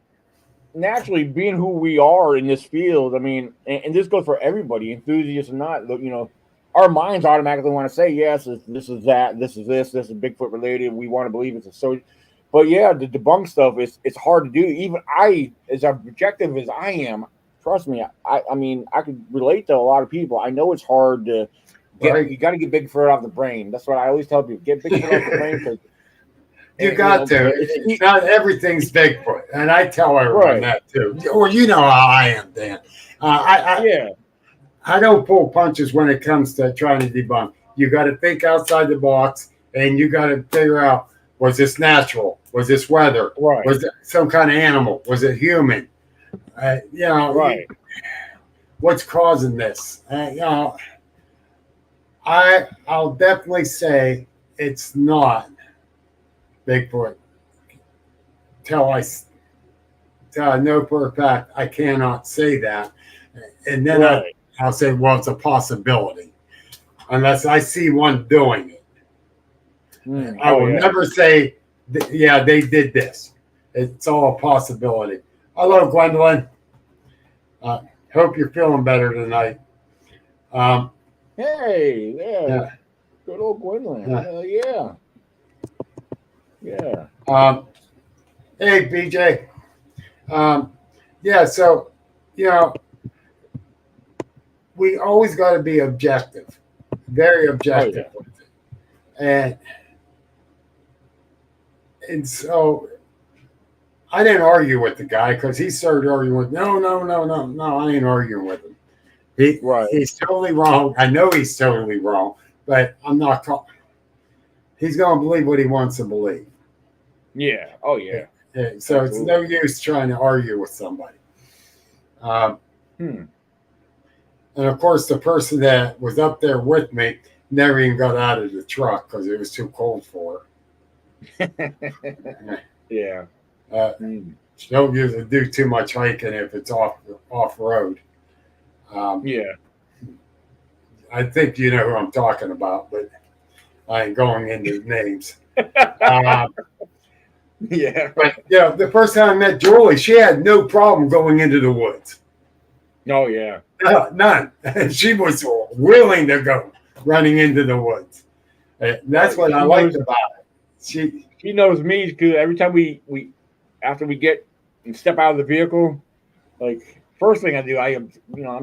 Speaker 3: naturally, being who we are in this field, I mean, and this goes for everybody, enthusiasts or not, our minds automatically want to say, yes, this is that, this is Bigfoot related. We want to believe it's a social. But yeah, the debunk stuff it's hard to do. Even I, as objective as I am, trust me, I mean, I could relate to a lot of people. I know it's hard to get. Right. You got to get Bigfoot off the brain. That's what I always tell people: get Bigfoot off the brain because
Speaker 2: you got to. It's not everything's Bigfoot, and I tell everyone that too. Or you know how I am, Dan. I don't pull punches when it comes to trying to debunk. You got to think outside the box, and you got to figure out: was this natural? Was this weather?
Speaker 3: Right.
Speaker 2: Was it some kind of animal? Was it human? What's causing this? I'll definitely say it's not Bigfoot. Till I know for a fact I cannot say that, and then I'll say, well, it's a possibility, unless I see one doing it. I will never say, yeah, they did this. It's all a possibility. Hello, Gwendolyn. Hope you're feeling better tonight.
Speaker 3: Hey, yeah. Good old Gwendolyn. Yeah.
Speaker 2: Hey, BJ. So, we always got to be objective, very objective with it. And so I didn't argue with the guy because he started arguing with, no, I ain't arguing with him. He's totally wrong. I know he's totally wrong, but I'm not. He's going to believe what he wants to believe.
Speaker 3: Yeah. Oh, yeah.
Speaker 2: So Absolutely. It's no use trying to argue with somebody. And of course, the person that was up there with me never even got out of the truck because it was too cold for her.
Speaker 3: Yeah.
Speaker 2: Don't usually do too much hiking if it's off road. I think you know who I'm talking about, but I ain't going into names. But the first time I met Julie, she had no problem going into the woods.
Speaker 3: Oh yeah,
Speaker 2: none. She was willing to go running into the woods. That's what I liked about it. She
Speaker 3: knows me because every time we after we get and step out of the vehicle, like first thing I do, I'm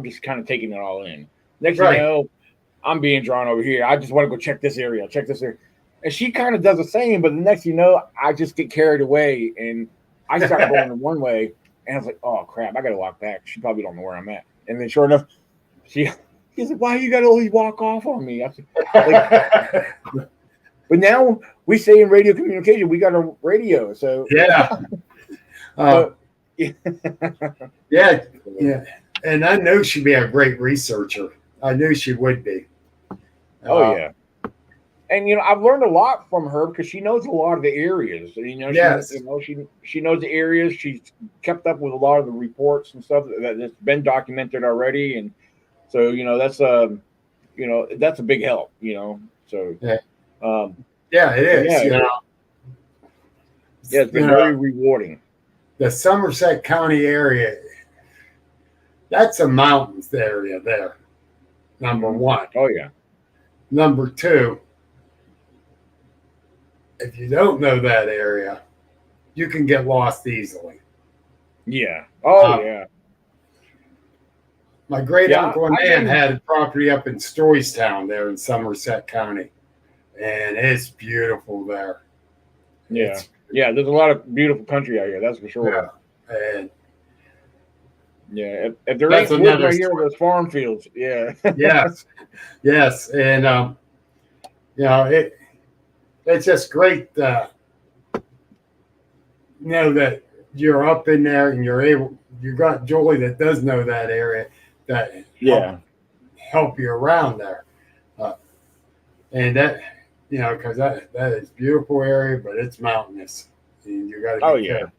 Speaker 3: just kind of taking it all in. Next thing you know, I'm being drawn over here. I just want to go check this area. And she kind of does the same, but the next you know, I just get carried away and I start going one way. And I was like, oh, crap, I got to walk back. She probably don't know where I'm at. And then sure enough, she's like, why you got to always walk off on me? But now we say in radio communication, we got a radio. So
Speaker 2: yeah. Yeah. And I know she'd be a great researcher. I knew she would be.
Speaker 3: Yeah. And I've learned a lot from her because she knows a lot of the areas. She knows the areas. She's kept up with a lot of the reports and stuff that's been documented already, and so that's a big help. So
Speaker 2: it is.
Speaker 3: It's been very rewarding.
Speaker 2: The Somerset County area, that's a mountains area there. Number one.
Speaker 3: Oh yeah.
Speaker 2: Number two. If you don't know that area, you can get lost easily.
Speaker 3: Yeah. Oh, yeah.
Speaker 2: My great uncle and aunt had property up in Stoystown there in Somerset County, and it's beautiful there.
Speaker 3: Yeah. There's a lot of beautiful country out here. That's for sure.
Speaker 2: Yeah. And
Speaker 3: if there ain't woods right here, there's farm fields. Yeah.
Speaker 2: Yes. And it's just great to know that you're up in there and you got Julie that does know that area that help you around there. And that, because that is a beautiful area, but it's mountainous. And you got to be careful.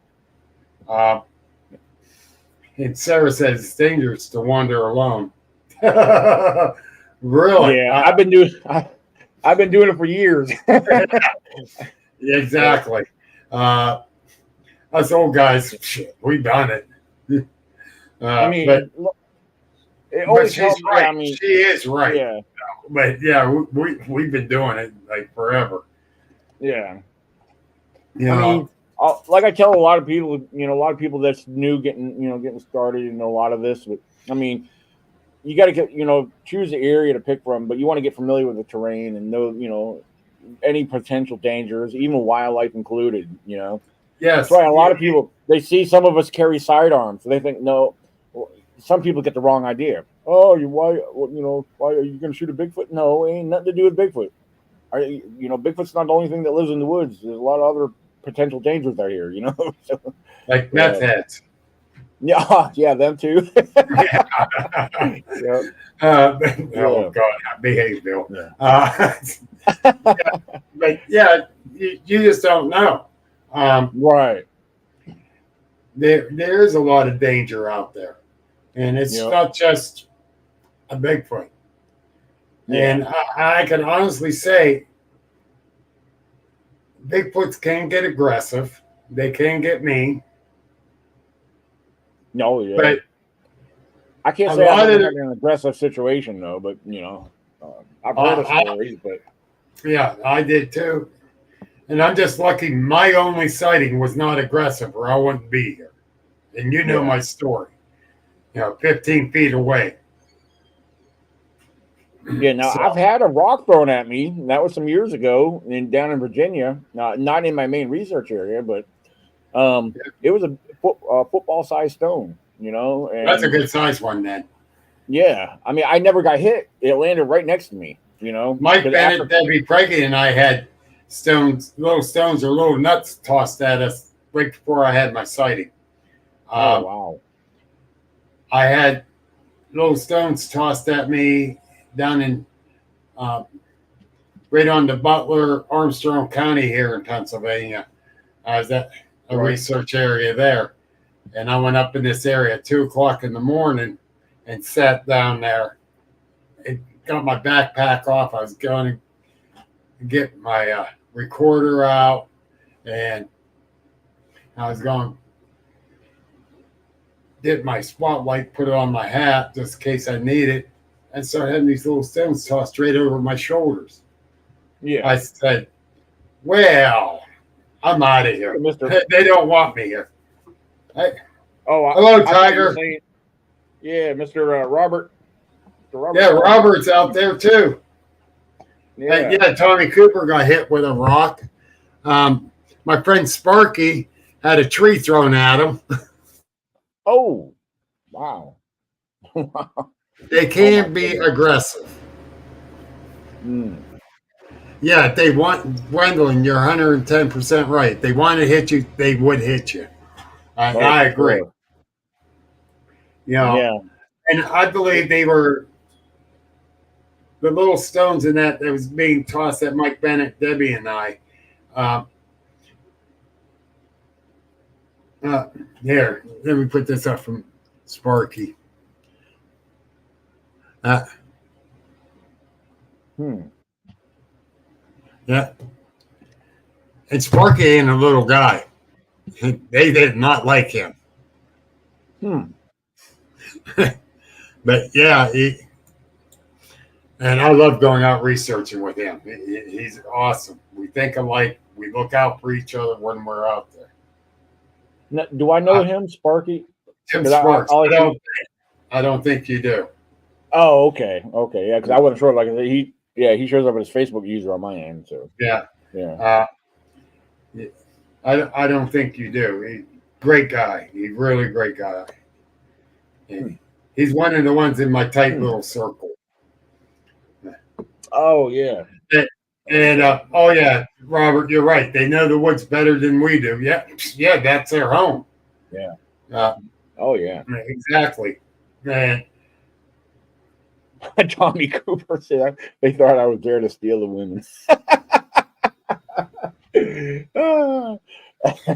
Speaker 2: And Sarah says it's dangerous to wander alone. Really?
Speaker 3: Yeah, I've been doing it for years.
Speaker 2: Exactly. Us old guys, we've done it.
Speaker 3: I mean,
Speaker 2: but
Speaker 3: it always
Speaker 2: she's
Speaker 3: helps.
Speaker 2: right.
Speaker 3: Yeah, I mean,
Speaker 2: she is right.
Speaker 3: Yeah.
Speaker 2: But yeah, we've been doing it like forever.
Speaker 3: Yeah.
Speaker 2: You
Speaker 3: I
Speaker 2: know,
Speaker 3: mean, like I tell a lot of people, a lot of people that's new getting started and a lot of this, but I mean, you got to get, choose the area to pick from, but you want to get familiar with the terrain and know, any potential dangers, even wildlife included,
Speaker 2: Yes.
Speaker 3: That's why a lot of people, they see some of us carry sidearms. So they think, no, some people get the wrong idea. Oh, why are you going to shoot a Bigfoot? No, it ain't nothing to do with Bigfoot. Bigfoot's not the only thing that lives in the woods. There's a lot of other potential dangers out here, So,
Speaker 2: like meth heads.
Speaker 3: Yeah, them too.
Speaker 2: Yep. Oh God, behave, Bill.
Speaker 3: Yeah.
Speaker 2: But yeah, you just don't know.
Speaker 3: Right.
Speaker 2: There is a lot of danger out there, and it's not just a Bigfoot. Yeah. And I can honestly say, Bigfoots can get aggressive. They can get mean.
Speaker 3: No, yeah.
Speaker 2: But
Speaker 3: I can't say I've been in an aggressive situation though. But I've heard of stories. But
Speaker 2: yeah, I did too. And I'm just lucky my only sighting was not aggressive, or I wouldn't be here. And you know my story. 15 feet away.
Speaker 3: Yeah, now I've had a rock thrown at me. That was some years ago down in Virginia. Not in my main research area, but it was a football-sized stone, And,
Speaker 2: that's a good size one then.
Speaker 3: Yeah. I mean, I never got hit. It landed right next to me,
Speaker 2: Mike Bennett, Debbie Preggy, and I had little stones or little nuts tossed at us right before I had my sighting.
Speaker 3: Oh, wow.
Speaker 2: I had little stones tossed at me down in right on the Butler, Armstrong County here in Pennsylvania. I was at a research area there. And I went up in this area at 2:00 in the morning and sat down there and got my backpack off. I was going to get my recorder out, and I was going to get my spotlight, put it on my hat just in case I need it, and started having these little stones tossed straight over my shoulders.
Speaker 3: Yeah.
Speaker 2: I said, well, I'm out of here. They don't want me here. Hello, Tiger.
Speaker 3: Yeah, Mr. Robert.
Speaker 2: Yeah, Robert's out there too. Yeah, Tommy Cooper got hit with a rock. My friend Sparky had a tree thrown at him.
Speaker 3: Oh, wow.
Speaker 2: They can be aggressive. Yeah, they want, Gwendolyn, you're 110% right. They want to hit you, they would hit you. I agree. And I believe they were the little stones in that was being tossed at Mike Bennett, Debbie, and I. Here, let me put this up from Sparky. Yeah. And Sparky ain't a little guy. They did not like him. But yeah, and I love going out researching with him. He's awesome. We think alike. We look out for each other when we're out there.
Speaker 3: Now, do I know him, Sparky?
Speaker 2: Tim Sparks. I don't think you do.
Speaker 3: Oh, okay. Yeah, because I wasn't sure. Like he shows up as Facebook user on my end. So
Speaker 2: yeah. I don't think you do. Great guy. He's really great guy. He's one of the ones in my tight little circle.
Speaker 3: Oh yeah.
Speaker 2: And oh yeah, Robert, you're right. They know the woods better than we do. Yeah, that's their home.
Speaker 3: Yeah. Oh yeah.
Speaker 2: Exactly. And
Speaker 3: Tommy Cooper said they thought I was there to steal the women.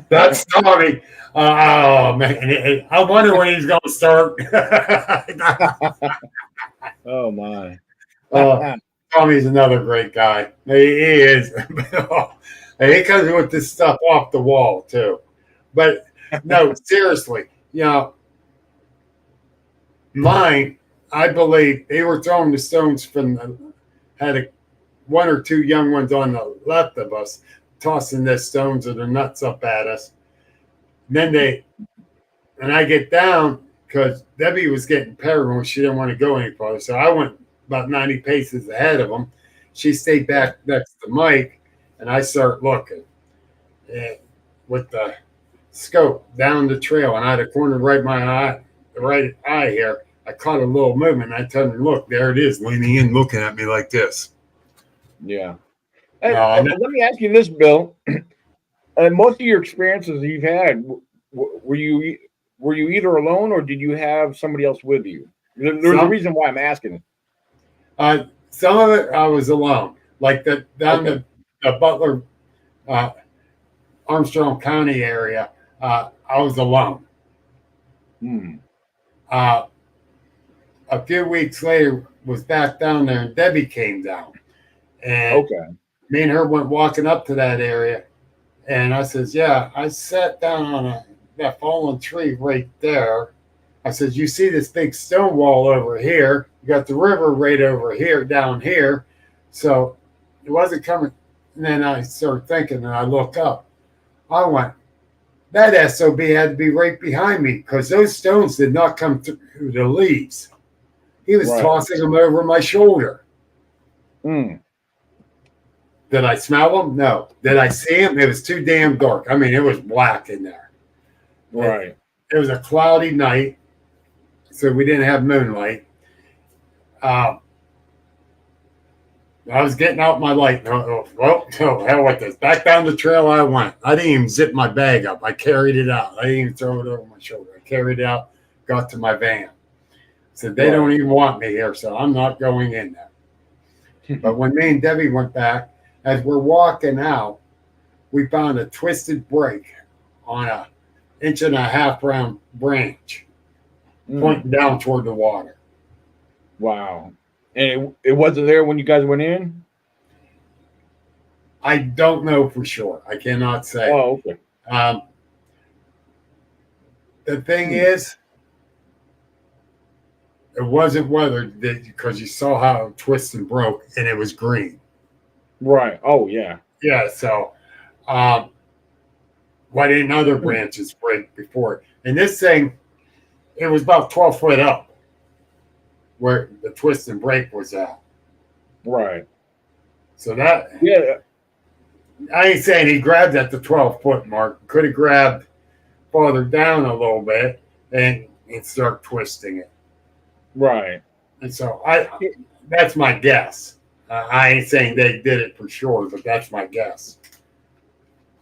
Speaker 2: That's Tommy. Oh man, I wonder when he's going to start.
Speaker 3: Oh my.
Speaker 2: Tommy's another great guy. He is. And he comes with this stuff off the wall too. But no, seriously, Mine, I believe they were throwing the stones one or two young ones on the left of us, tossing their stones or their nuts up at us. And I get down because Debbie was getting paranoid. She didn't want to go any farther. So I went about 90 paces ahead of them. She stayed back next to Mike, and I start looking with the scope down the trail. And I had a corner right eye here. I caught a little movement. I turned and look, there it is, leaning in, looking at me like this.
Speaker 3: Yeah. Let me ask you this, Bill. Most of your experiences you've had, were you either alone or did you have somebody else with you? There's a reason why I'm asking.
Speaker 2: Some of it I was alone, like down the Butler, Armstrong County area. I was alone. A few weeks later, was back down there, and Debbie came down, and me and her went walking up to that area, and I says, "Yeah, I sat down on that fallen tree right there." I says, "You see this big stone wall over here? You got the river right over here, down here." So it wasn't coming. And then I started thinking, and I looked up. I went, that SOB had to be right behind me because those stones did not come through the leaves. He was tossing them over my shoulder. Did I smell them? No. Did I see them? It was too damn dark. I mean, it was black in there.
Speaker 3: Right.
Speaker 2: It was a cloudy night, so we didn't have moonlight. I was getting out my light. Hell with this. Back down the trail I went. I didn't even zip my bag up. I carried it out. I didn't even throw it over my shoulder. I carried it out, got to my van. Said, they don't even want me here, so I'm not going in there. But when me and Debbie went back, as we're walking out, we found a twisted break on a 1.5 inch round branch pointing down toward the water.
Speaker 3: Wow. And it wasn't there when you guys went in?
Speaker 2: I don't know for sure. I cannot say.
Speaker 3: Oh, okay.
Speaker 2: The thing is, it wasn't weathered because you saw how it twisted and broke, and it was green.
Speaker 3: Right. Oh, yeah.
Speaker 2: Yeah, so why didn't other branches break before it? And this thing, it was about 12 foot up where the twist and break was at.
Speaker 3: Right.
Speaker 2: So that, I ain't saying he grabbed at the 12-foot mark. Could have grabbed farther down a little bit and start twisting it.
Speaker 3: Right.
Speaker 2: And so that's my guess. I ain't saying they did it for sure, but that's my guess.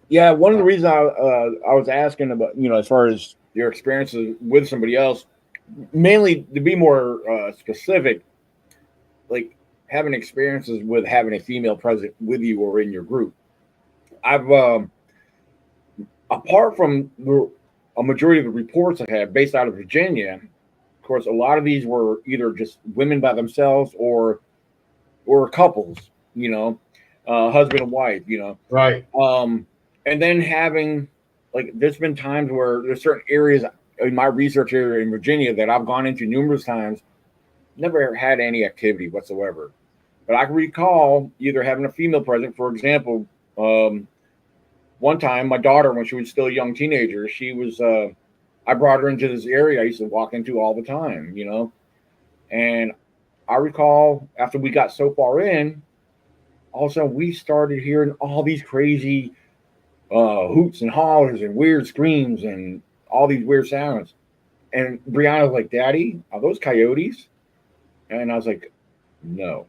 Speaker 3: Yeah, one of the reasons I was asking about, as far as your experiences with somebody else, mainly to be more specific, like having experiences with having a female present with you or in your group. I've, apart from a majority of the reports I have based out of Virginia, of course, a lot of these were either just women by themselves or couples, husband and wife,
Speaker 2: Right.
Speaker 3: And then having, like, there's been times where there's certain areas in my research area in Virginia that I've gone into numerous times, never had any activity whatsoever. But I can recall either having a female present, for example, one time my daughter, when she was still a young teenager, she was, I brought her into this area I used to walk into all the time, and I recall after we got so far in, all of a sudden we started hearing all these crazy hoots and hollers and weird screams and all these weird sounds. And Brianna was like, "Daddy, are those coyotes?" And I was like, "No."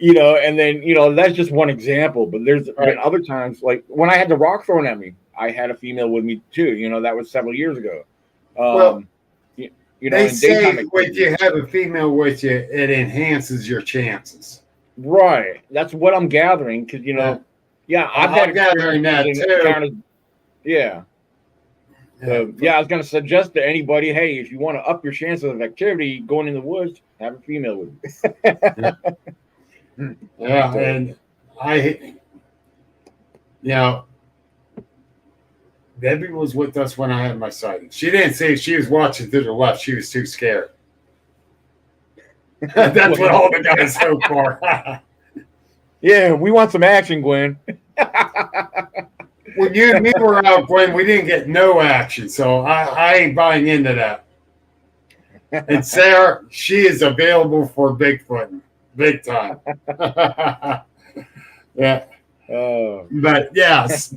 Speaker 3: And then, that's just one example. But there's been other times, like when I had the rock thrown at me, I had a female with me too. That was several years ago.
Speaker 2: They say when you have a female with you, it enhances your chances.
Speaker 3: Right. That's what I'm gathering because, I'm
Speaker 2: gathering that too.
Speaker 3: Yeah. I was going to suggest to anybody, hey, if you want to up your chances of activity going in the woods, have a female with you.
Speaker 2: And Debbie was with us when I had my sighting. She didn't say she was watching to the left. She was too scared. That's what all the guys so far.
Speaker 3: Yeah, we want some action, Gwen.
Speaker 2: When you and me were out, Gwen, we didn't get no action, so I ain't buying into that. And Sarah, she is available for Bigfoot, big time. Yeah. But yes.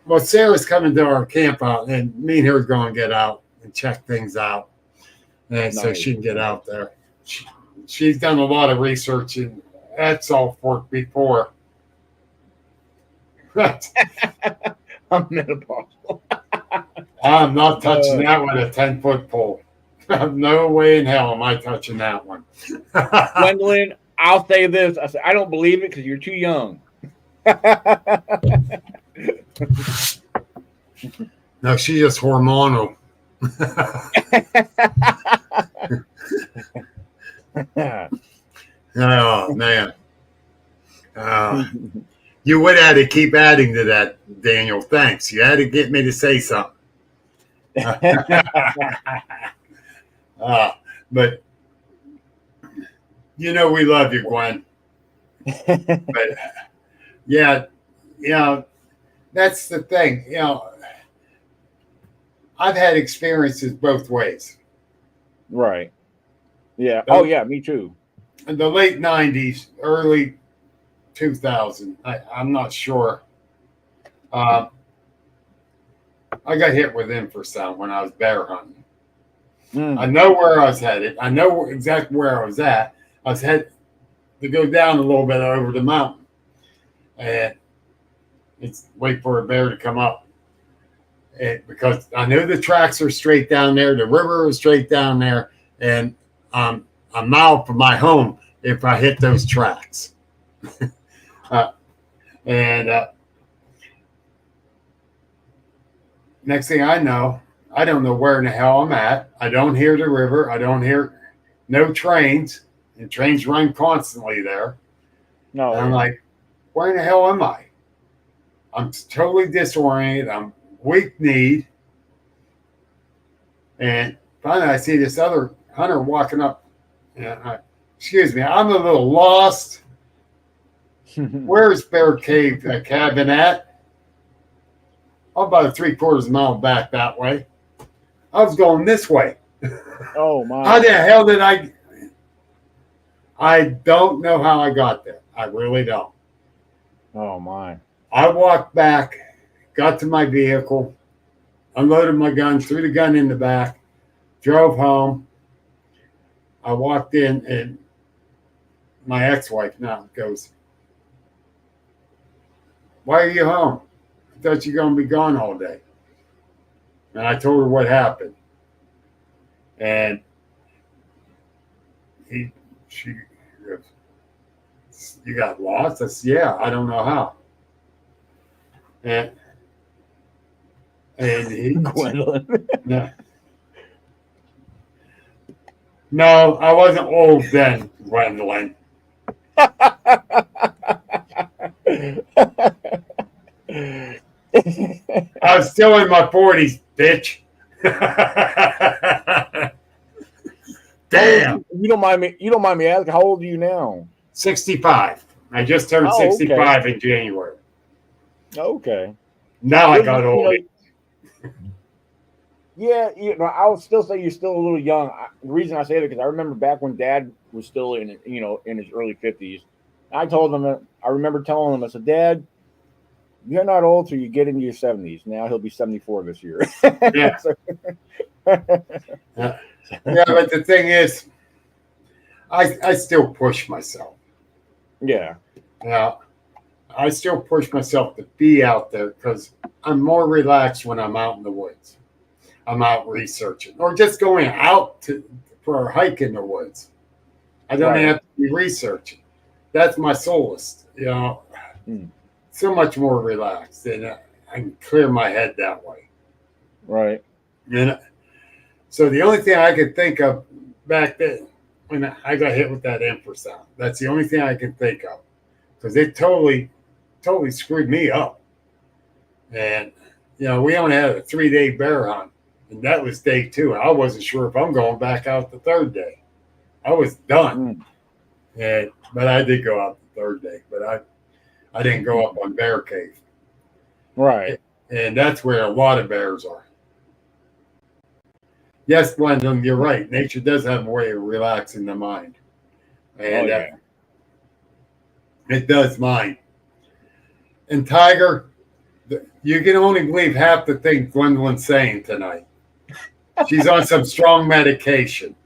Speaker 2: Well, Sarah's coming to our camp out, and me and her are going to get out and check things out. And so she can get out there. She's done a lot of research in that Salt Fork before.
Speaker 3: I'm menopausal.
Speaker 2: I'm not touching that with a 10-foot pole. No way in hell am I touching that one.
Speaker 3: Gwendolyn, I'll say this. I don't believe it because you're too young.
Speaker 2: No, she's just hormonal. Oh, man. You would have to keep adding to that, Daniel. Thanks. You had to get me to say something. But, you know we love you, Gwen. But, yeah, that's the thing. I've had experiences both ways.
Speaker 3: Right. Yeah. Oh, yeah, me too.
Speaker 2: In the late 90s, early 2000, I'm not sure. I got hit with infrasound when I was bear hunting. I know where I was headed. I know exactly where I was at. I was headed to go down a little bit over the mountain. And it's wait for a bear to come up. And because I know the tracks are straight down there. The river is straight down there. And I'm a mile from my home if I hit those tracks. Next thing I know, I don't know where in the hell I'm at. I don't hear the river. I don't hear no trains. And trains run constantly there. No. And I'm like, where in the hell am I? I'm totally disoriented. I'm weak-kneed. And finally I see this other hunter walking up. Excuse me, I'm a little lost. Where's Bear Cave cabin at? I'm about 3/4 mile back that way. I was going this way.
Speaker 3: Oh, my.
Speaker 2: How the hell did I don't know how I got there. I really don't.
Speaker 3: Oh, my.
Speaker 2: I walked back, got to my vehicle, unloaded my gun, threw the gun in the back, drove home. I walked in, and my ex-wife now goes, "Why are you home? I thought you were going to be gone all day." And I told her what happened. And she goes, "You got lost?" I said, "Yeah, I don't know how." And he,
Speaker 3: Gwendolyn.
Speaker 2: No, I wasn't old then, Gwendolyn. I was still in my 40s, bitch. Damn.
Speaker 3: You don't mind me asking, how old are you now?
Speaker 2: 65. I just turned 65 in January.
Speaker 3: Okay.
Speaker 2: Now I got old.
Speaker 3: Yeah, I would still say you're still a little young. The reason I say that because I remember back when Dad was still in his early 50s. I told him, I remember telling him, I said, "Dad, you're not old till you get into your 70s." Now he'll be 74 this year.
Speaker 2: Yeah. Yeah, but the thing is, I still push myself.
Speaker 3: Yeah.
Speaker 2: Yeah. I still push myself to be out there because I'm more relaxed when I'm out in the woods. I'm out researching or just going out for a hike in the woods. I don't have to be researching. That's my solace, So much more relaxed, and I can clear my head that way.
Speaker 3: Right.
Speaker 2: And so the only thing I could think of back then when I got hit with that infrasound, that's the only thing I can think of because it totally screwed me up. And we only had a 3-day bear hunt, and that was day 2. I wasn't sure if I'm going back out the 3rd day. I was done. But I did go out the 3rd day, but I didn't go up on Bear Cave.
Speaker 3: Right.
Speaker 2: And that's where a lot of bears are. Yes, Glendon, you're right. Nature does have a way of relaxing the mind. And it does mine. And Tiger, you can only believe half the things Gwendolyn's saying tonight. She's on some strong medication.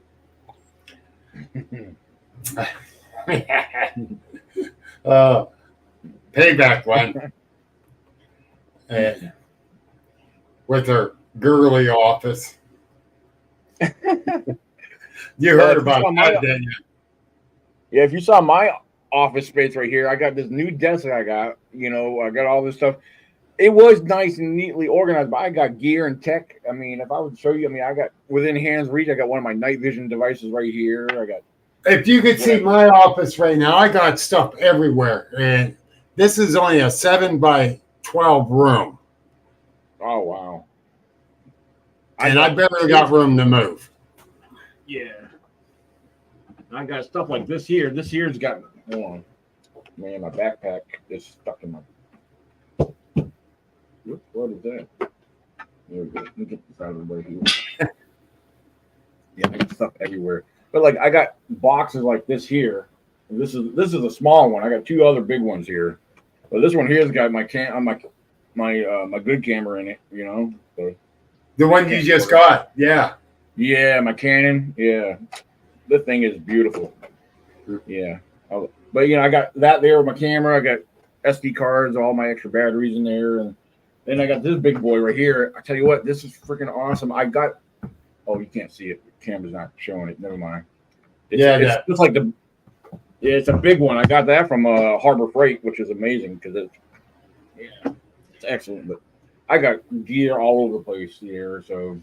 Speaker 2: Payback, Gwen. With her girly office. You heard about that, didn't you?
Speaker 3: Yeah, if you saw my office space right here, I got this new desk I got. I got all this stuff. It was nice and neatly organized, but I got gear and tech. I mean, if I would show you, I got within hand's reach. I got one of my night vision devices right here. I got.
Speaker 2: If you could see my office right now, I got stuff everywhere, and this is only a 7x12 room.
Speaker 3: Oh wow!
Speaker 2: And I barely got room to move.
Speaker 3: Yeah, I got stuff like this here. This here's got. Hold on, man, my backpack is stuck in my. What is that? There we go. Let me get this out of the way here. Yeah, I got stuff everywhere. But like I got boxes like this here. And this is a small one. I got 2 other big ones here. But this one here's got my my good camera in it, So,
Speaker 2: the one you just got, yeah.
Speaker 3: Yeah, my Canon. Yeah. This thing is beautiful. Yeah. But I got that there with my camera. I got SD cards, all my extra batteries in there, and then I got this big boy right here. I tell you what, this is freaking awesome. Oh, you can't see it. The camera's not showing it. Never mind. It's just like it's a big one. I got that from Harbor Freight, which is amazing because it's excellent. But I got gear all over the place here. So,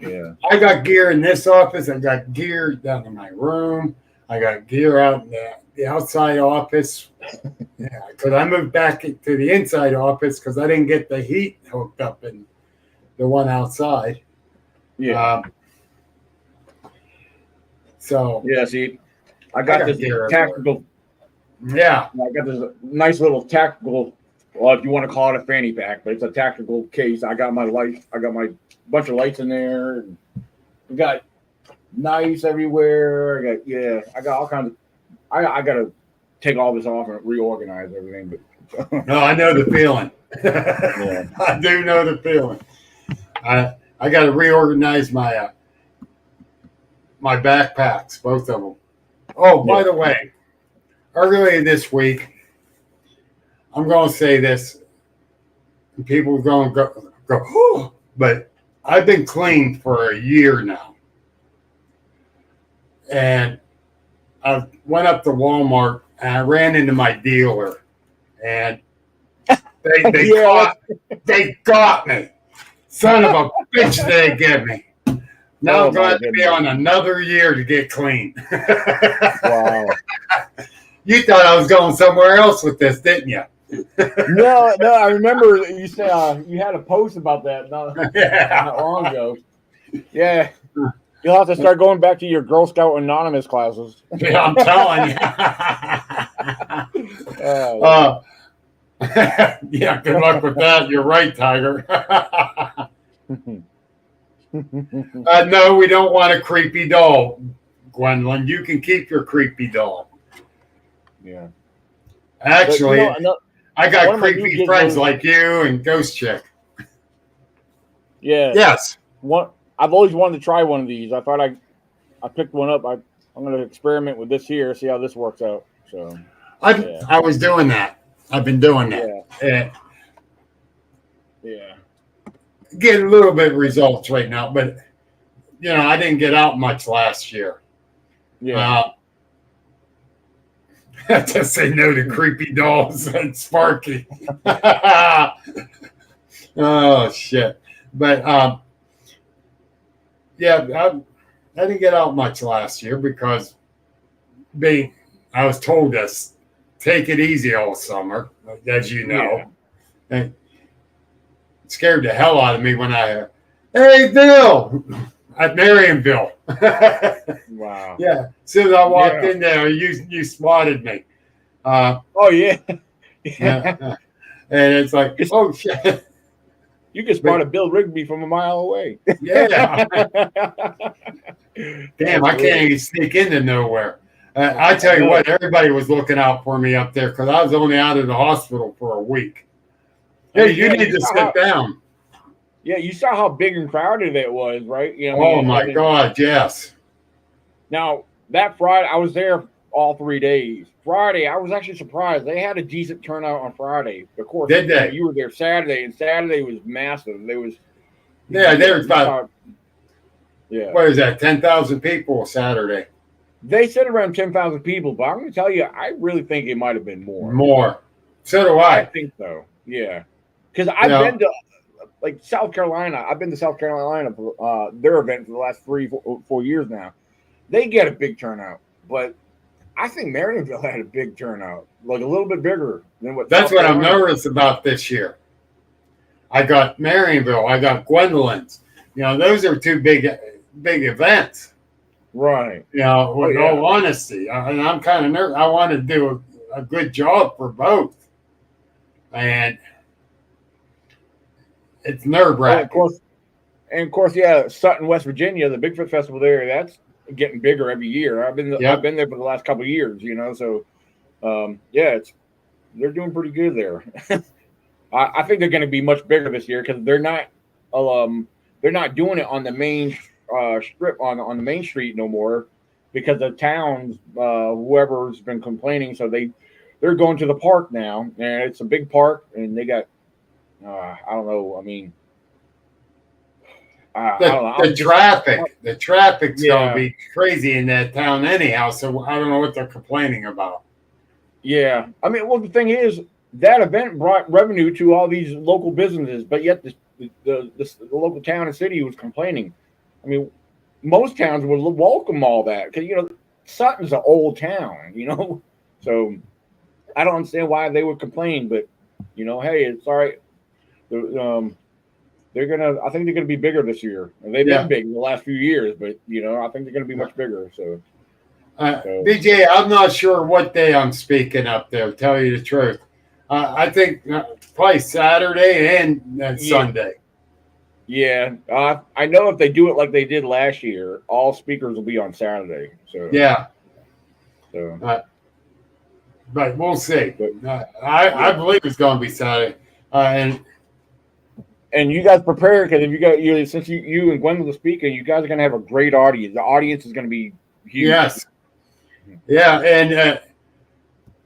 Speaker 3: yeah.
Speaker 2: I got gear in this office. I got gear down in my room. I got gear out in the outside office. Yeah, because I moved back to the inside office because I didn't get the heat hooked up in the one outside.
Speaker 3: Yeah.
Speaker 2: So
Speaker 3: yeah, see, I got this tactical.
Speaker 2: Yeah,
Speaker 3: I got this nice little tactical. Well, if you want to call it a fanny pack, but it's a tactical case. I got my lights. I got my bunch of lights in there. And we got knives everywhere. I got all kinds of. I got to take all this off and reorganize everything. But
Speaker 2: no, I know the feeling.
Speaker 3: Yeah.
Speaker 2: I do know the feeling. I got to reorganize my my backpacks, both of them. Oh, by the way, earlier this week, I'm going to say this, and people are going to go, oh, but I've been clean for a year now. And I went up to Walmart and I ran into my dealer, and they got me. Son of a bitch, they get me. Now I'm glad to be on another year to get clean.
Speaker 3: Wow.
Speaker 2: You thought I was going somewhere else with this, didn't you?
Speaker 3: No, I remember you said you had a post about that not long ago. Yeah. You'll have to start going back to your Girl Scout Anonymous classes.
Speaker 2: Yeah, I'm telling you. Yeah, good luck with that. You're right, Tiger. No, we don't want a creepy doll, Gwendolyn. You can keep your creepy doll.
Speaker 3: Yeah.
Speaker 2: Actually, I got creepy friends like you and Ghost Chick.
Speaker 3: Yeah.
Speaker 2: Yes.
Speaker 3: I've always wanted to try one of these. I thought I picked one up. I'm going to experiment with this here, see how this works out. So
Speaker 2: I was doing that. I've been doing that.
Speaker 3: Yeah.
Speaker 2: Get a little bit of results right now, but I didn't get out much last year.
Speaker 3: Yeah.
Speaker 2: To say no to creepy dolls and Sparky. Oh shit! But I didn't get out much last year because I was told to take it easy all summer, as you know. And scared the hell out of me when I heard, "Hey, Bill," at Marionville.
Speaker 3: Wow.
Speaker 2: Yeah. As soon as I walked in there, you spotted me.
Speaker 3: Oh yeah.
Speaker 2: Yeah. And it's like, oh shit.
Speaker 3: You can spot a Bill Rigby from a mile away.
Speaker 2: Yeah. Damn, I can't even sneak into nowhere. I tell you what, everybody was looking out for me up there because I was only out of the hospital for a week. Hey, you need to sit down.
Speaker 3: Yeah, you saw how big and crowded it was, right? You know,
Speaker 2: oh my God, yes.
Speaker 3: Now that Friday, I was there all 3 days. Friday, I was actually surprised. They had a decent turnout on Friday. Of course,
Speaker 2: did they?
Speaker 3: You were there Saturday, and Saturday was massive. There was
Speaker 2: about what is that? 10,000 people Saturday.
Speaker 3: They said around 10,000 people, but I'm going to tell you, I really think it might have been more.
Speaker 2: More. So do I.
Speaker 3: I think so. Yeah, because I've been to like South Carolina. I've been to South Carolina for their event for the last 3-4 years now. They get a big turnout, but I think Marionville had a big turnout, like a little bit bigger than what.
Speaker 2: That's what I'm nervous about this year. I got Marionville. I got Gwendolyn's. You know, those are two big events.
Speaker 3: Right.
Speaker 2: You know, with all honesty, and I'm kind of nervous. I want to do a good job for both, and it's nerve-wracking.
Speaker 3: Of course, yeah, Sutton, West Virginia, the Bigfoot Festival there, that's getting bigger every year. I've been there for the last couple of years, you know. So, they're doing pretty good there. I think they're going to be much bigger this year because they're not doing it on the main strip on the main street no more because the towns, whoever's been complaining, so they're going to the park now, and it's a big park, and they got I don't know. I mean.
Speaker 2: The traffic's gonna be crazy in that town anyhow. So I don't know what they're complaining about.
Speaker 3: Yeah, I mean, well, the thing is that event brought revenue to all these local businesses, but yet the local town and city was complaining. I mean, most towns would welcome all that because you know Sutton's an old town, you know, so I don't understand why they would complain. But you know, hey, it's all right. I think they're gonna be bigger this year. And they've been big in the last few years, but you know, I think they're gonna be much bigger. So,
Speaker 2: BJ, I'm not sure what day I'm speaking up there. Tell you the truth, I think probably Saturday and Sunday.
Speaker 3: Yeah, I know if they do it like they did last year, all speakers will be on Saturday. So
Speaker 2: but we'll see. But I believe it's going to be Saturday,
Speaker 3: And you guys prepare because if you got since you and Gwendolyn speaking, you guys are going to have a great audience. The audience is going to be huge.
Speaker 2: Yes. Yeah, and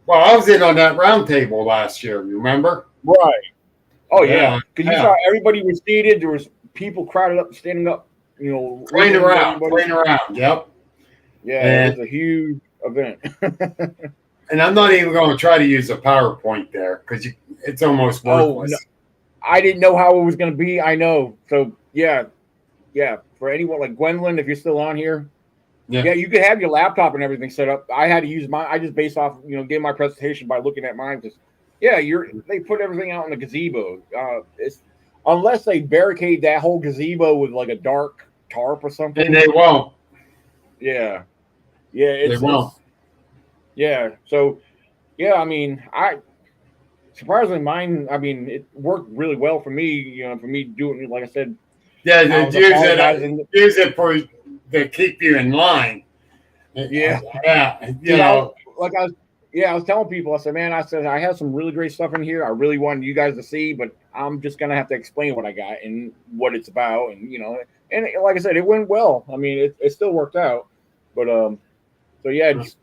Speaker 2: I was in on that round table last year. Remember?
Speaker 3: Right. Oh yeah, because you saw everybody was seated. There was people crowded up, standing up. You know,
Speaker 2: playing around. Yep.
Speaker 3: Yeah, it was a huge event.
Speaker 2: And I'm not even going to try to use a PowerPoint there because it's almost worthless.
Speaker 3: No. I didn't know how it was going to be. I know. So, yeah. For anyone like Gwendolyn, if you're still on here, you could have your laptop and everything set up. I had to use mine. I just based off, gave my presentation by looking at mine. Because, they put everything out in the gazebo. Unless they barricade that whole gazebo with like a dark tarp or something.
Speaker 2: And they won't.
Speaker 3: Yeah.
Speaker 2: They won't.
Speaker 3: So, I mean, surprisingly, mine. I mean, it worked really well for me. For me doing, like I said.
Speaker 2: Yeah, use it to keep you in line.
Speaker 3: Yeah. I was telling people. I said, man, I have some really great stuff in here. I really wanted you guys to see, but I'm just gonna have to explain what I got and what it's about, and and like I said, it went well. I mean, it still worked out, but you guys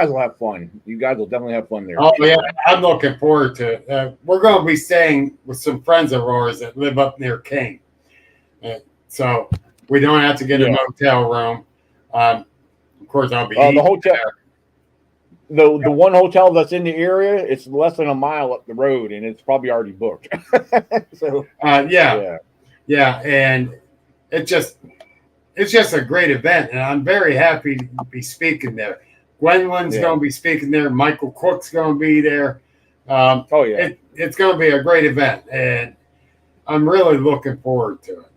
Speaker 3: will have fun. You guys will definitely have fun there.
Speaker 2: Oh, yeah. I'm looking forward to it. We're going to be staying with some friends of ours that live up near King. So we don't have to get a motel room. Of course, I'll be
Speaker 3: the hotel. There. The one hotel that's in the area, it's less than a mile up the road, and it's probably already booked. So
Speaker 2: and it's just a great event, and I'm very happy to be speaking there. Gwendolyn's going to be speaking there. Michael Cook's going to be there. It's going to be a great event, and I'm really looking forward to it.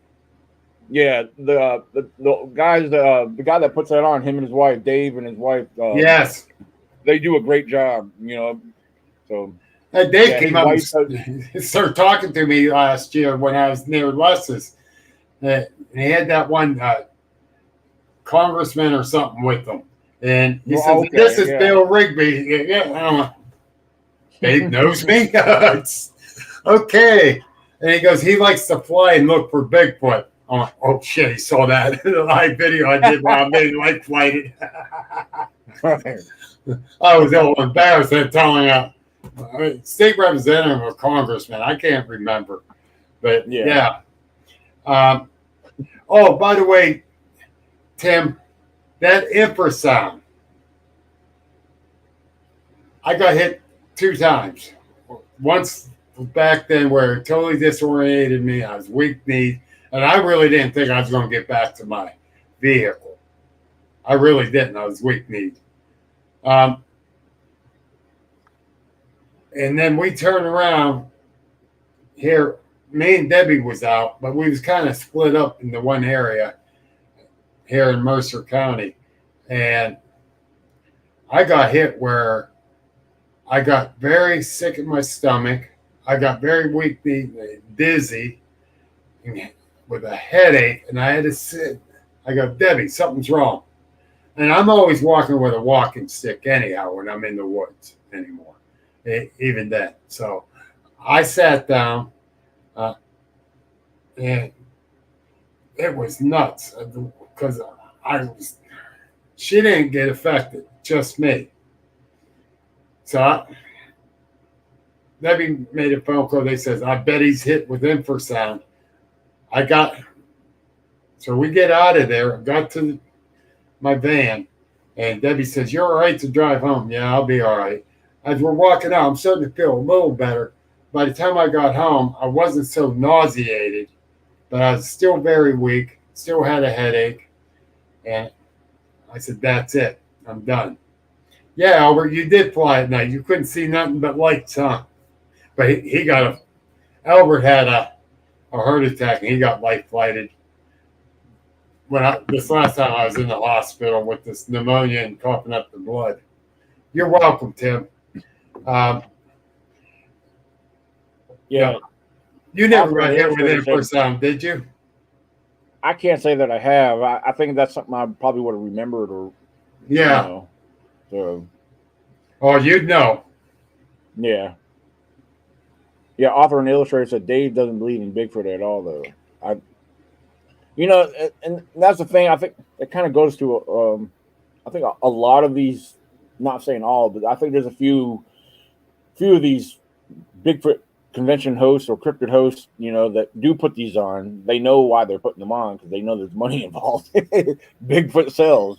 Speaker 3: Yeah, the guys, the guy that puts that on, him and his wife, Dave and his wife.
Speaker 2: Yes,
Speaker 3: they do a great job. So
Speaker 2: Dave came up and started talking to me last year when I was near Les's. And he had that one congressman or something with him, and he says, "This is Bill Rigby." Yeah, Dave knows me. Okay, and he goes, "He likes to fly and look for Bigfoot." I'm like, "Oh shit!" He saw that in the live video I did while I made light flighted. I was all embarrassed at telling state representative or congressman. I can't remember, but yeah. Oh, by the way, Tim, that infrasound, I got hit 2 times. Once back then where it totally disoriented me. I was weak-kneed, and I really didn't think I was going to get back to my vehicle. I really didn't. I was weak-kneed. And then we turned around here. Me and Debbie was out, but we was kind of split up into one area here in Mercer County. And I got hit where I got very sick in my stomach. I got very weak, dizzy, with a headache, and I had to sit. I go, "Debbie, something's wrong." And I'm always walking with a walking stick anyhow when I'm in the woods anymore, even then. So I sat down, and it was nuts because she didn't get affected, just me. So Debbie made a phone call. They says, "I bet he's hit with infrasound." So we get out of there, got to my van, and Debbie says, "You're all right to drive home?" "Yeah, I'll be all right." As we're walking out, I'm starting to feel a little better. By the time I got home, I wasn't so nauseated, but I was still very weak, still had a headache. And I said, "That's it. I'm done." "Yeah, Albert, you did fly at night. You couldn't see nothing but lights, huh?" But Albert had a heart attack, and he got light flighted. This last time I was in the hospital with this pneumonia and coughing up the blood. You're welcome, Tim.
Speaker 3: Yeah.
Speaker 2: You never got hit with infrasound, did you?
Speaker 3: I can't say that I have. I think that's something I probably would have remembered or.
Speaker 2: Yeah.
Speaker 3: So.
Speaker 2: Oh, you'd know.
Speaker 3: Yeah. Yeah, author and illustrator said Dave doesn't believe in Bigfoot at all, though. And that's the thing. I think it kind of goes to, I think a lot of these, not saying all, but I think there's a few of these Bigfoot convention hosts or cryptid hosts, that do put these on. They know why they're putting them on because they know there's money involved. Bigfoot sells,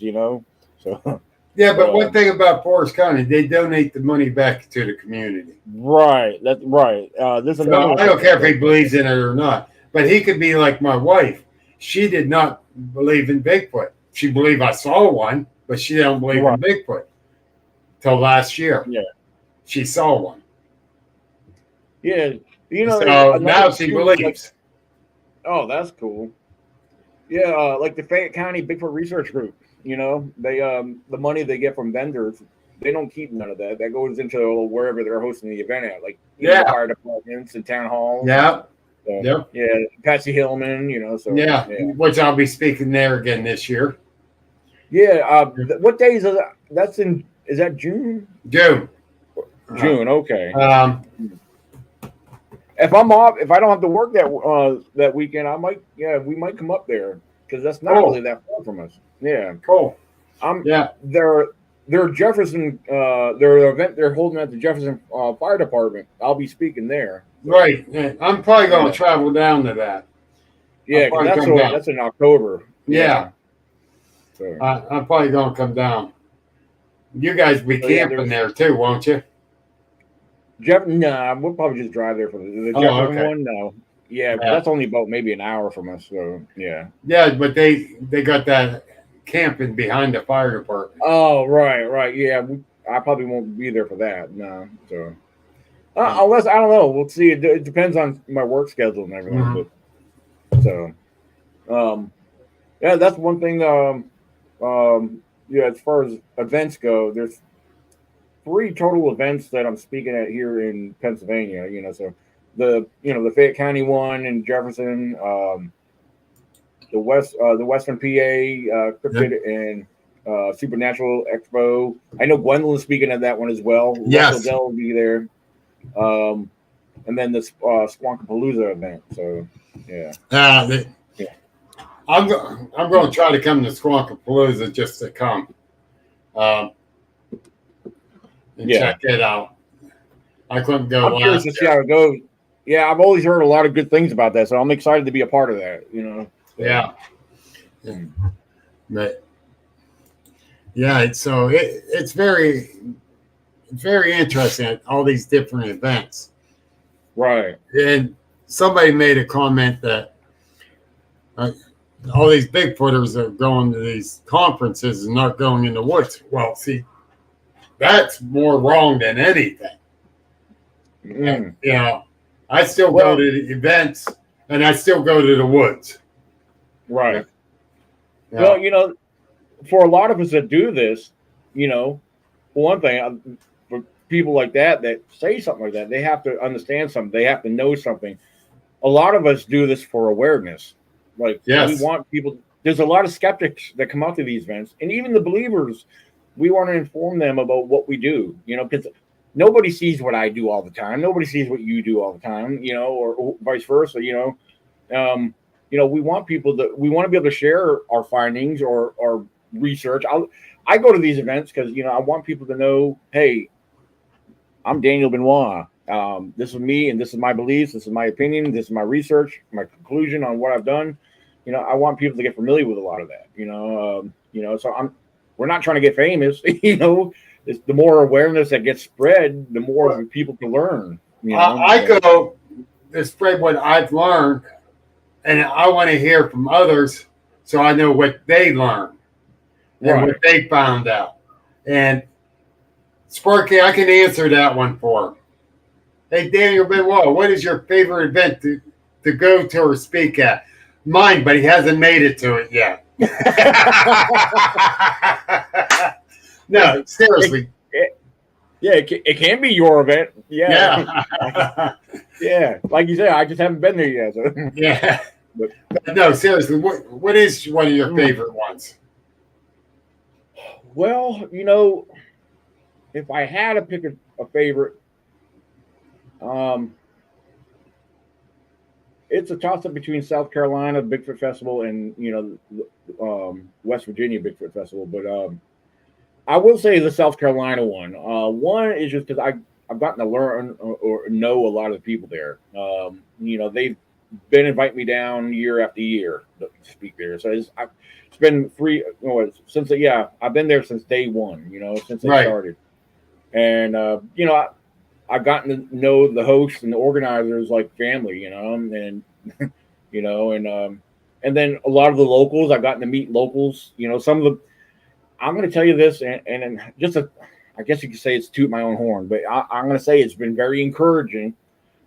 Speaker 3: So.
Speaker 2: Yeah, but one thing about Forest County, they donate the money back to the community.
Speaker 3: Right. That's right. There's another.
Speaker 2: I don't care if he believes in it or not, but he could be like my wife. She did not believe in Bigfoot. She believed I saw one, but she don't believe in Bigfoot. Till last year.
Speaker 3: Yeah.
Speaker 2: She saw one.
Speaker 3: Yeah.
Speaker 2: So now she believes.
Speaker 3: That's cool. Yeah, like the Fayette County Bigfoot Research Group. They the money they get from vendors, they don't keep none of that. That goes into wherever they're hosting the event at, like fire departments and town halls.
Speaker 2: Yeah.
Speaker 3: So, yeah, Patsy Hillman, So
Speaker 2: which I'll be speaking there again this year.
Speaker 3: Yeah. What days is that? Is that June?
Speaker 2: June.
Speaker 3: Okay. If I'm off, if I don't have to work that weekend, we might come up there because that's not really that far from us. Yeah.
Speaker 2: Cool.
Speaker 3: Their Jefferson, their event they're holding at the Jefferson Fire Department. I'll be speaking there.
Speaker 2: Right. Yeah. I'm probably going to travel down to that.
Speaker 3: Yeah, that's in October.
Speaker 2: Yeah. So. I'm probably going to come down. You guys be camping there too, won't you?
Speaker 3: We'll probably just drive there for the Jefferson one. No. Yeah, but that's only about maybe an hour from us. So yeah.
Speaker 2: Yeah, but they got that camping behind the fire department.
Speaker 3: Oh, right. Yeah, I probably won't be there for that. No. So. Unless, I don't know. We'll see. It depends on my work schedule and everything. Mm-hmm. So, yeah, that's one thing. Yeah, as far as events go, there's 3 total events that I'm speaking at here in Pennsylvania. So the Fayette County one in Jefferson, the Western PA Cryptid and Supernatural Expo. I know Gwendolyn's speaking at that one as well.
Speaker 2: Yes,
Speaker 3: Russell Dell will be there. And then the Squonkapalooza event. So yeah.
Speaker 2: I'm going to try to come to Squonkapalooza just to come and check it out. I couldn't go.
Speaker 3: I'm curious to see how it goes. Yeah, I've always heard a lot of good things about that, so I'm excited to be a part of that.
Speaker 2: Yeah. But yeah, so it's very interesting, all these different events.
Speaker 3: Right.
Speaker 2: And somebody made a comment that all these Bigfooters are going to these conferences and not going in the woods. Well, see, that's more wrong than anything. And, I still go to the events and I still go to the woods.
Speaker 3: Right. Yeah. Well, for a lot of us that do this, for one thing, for people like that say something like that, they have to understand something. They have to know something. A lot of us do this for awareness. Like, we want people. There's a lot of skeptics that come out to these events, and even the believers. We want to inform them about what we do. Because nobody sees what I do all the time. Nobody sees what you do all the time. Or vice versa. We want people to. We want to be able to share our findings or our research. I go to these events because I want people to know, hey, I'm Daniel Benoit. This is me, and this is my beliefs. This is my opinion. This is my research, my conclusion on what I've done. I want people to get familiar with a lot of that. So we're not trying to get famous. It's the more awareness that gets spread, the more people can learn.
Speaker 2: I go to spread what I've learned, and I want to hear from others so I know what they learned and what they found out. And Sparky, I can answer that one for him. Hey, Daniel Benoit, what is your favorite event to go to or speak at? Mine, but he hasn't made it to it yet. No, seriously.
Speaker 3: It can be your event. Yeah. Yeah. Like you said, I just haven't been there yet. So.
Speaker 2: Yeah. But no, seriously, what is one of your favorite ones?
Speaker 3: Well, if I had to pick a favorite, it's a toss-up between South Carolina Bigfoot Festival and West Virginia Bigfoot Festival. But I will say the South Carolina one. One is just because I've gotten to learn or know a lot of the people there. They've been inviting me down year after year to speak there. So it's been I've been there since day one. Since they started, and I've gotten to know the hosts and the organizers like family, and and then a lot of the locals. I've gotten to meet locals. Some of the. I'm going to tell you this, and just I guess you could say it's toot my own horn, but I'm going to say it's been very encouraging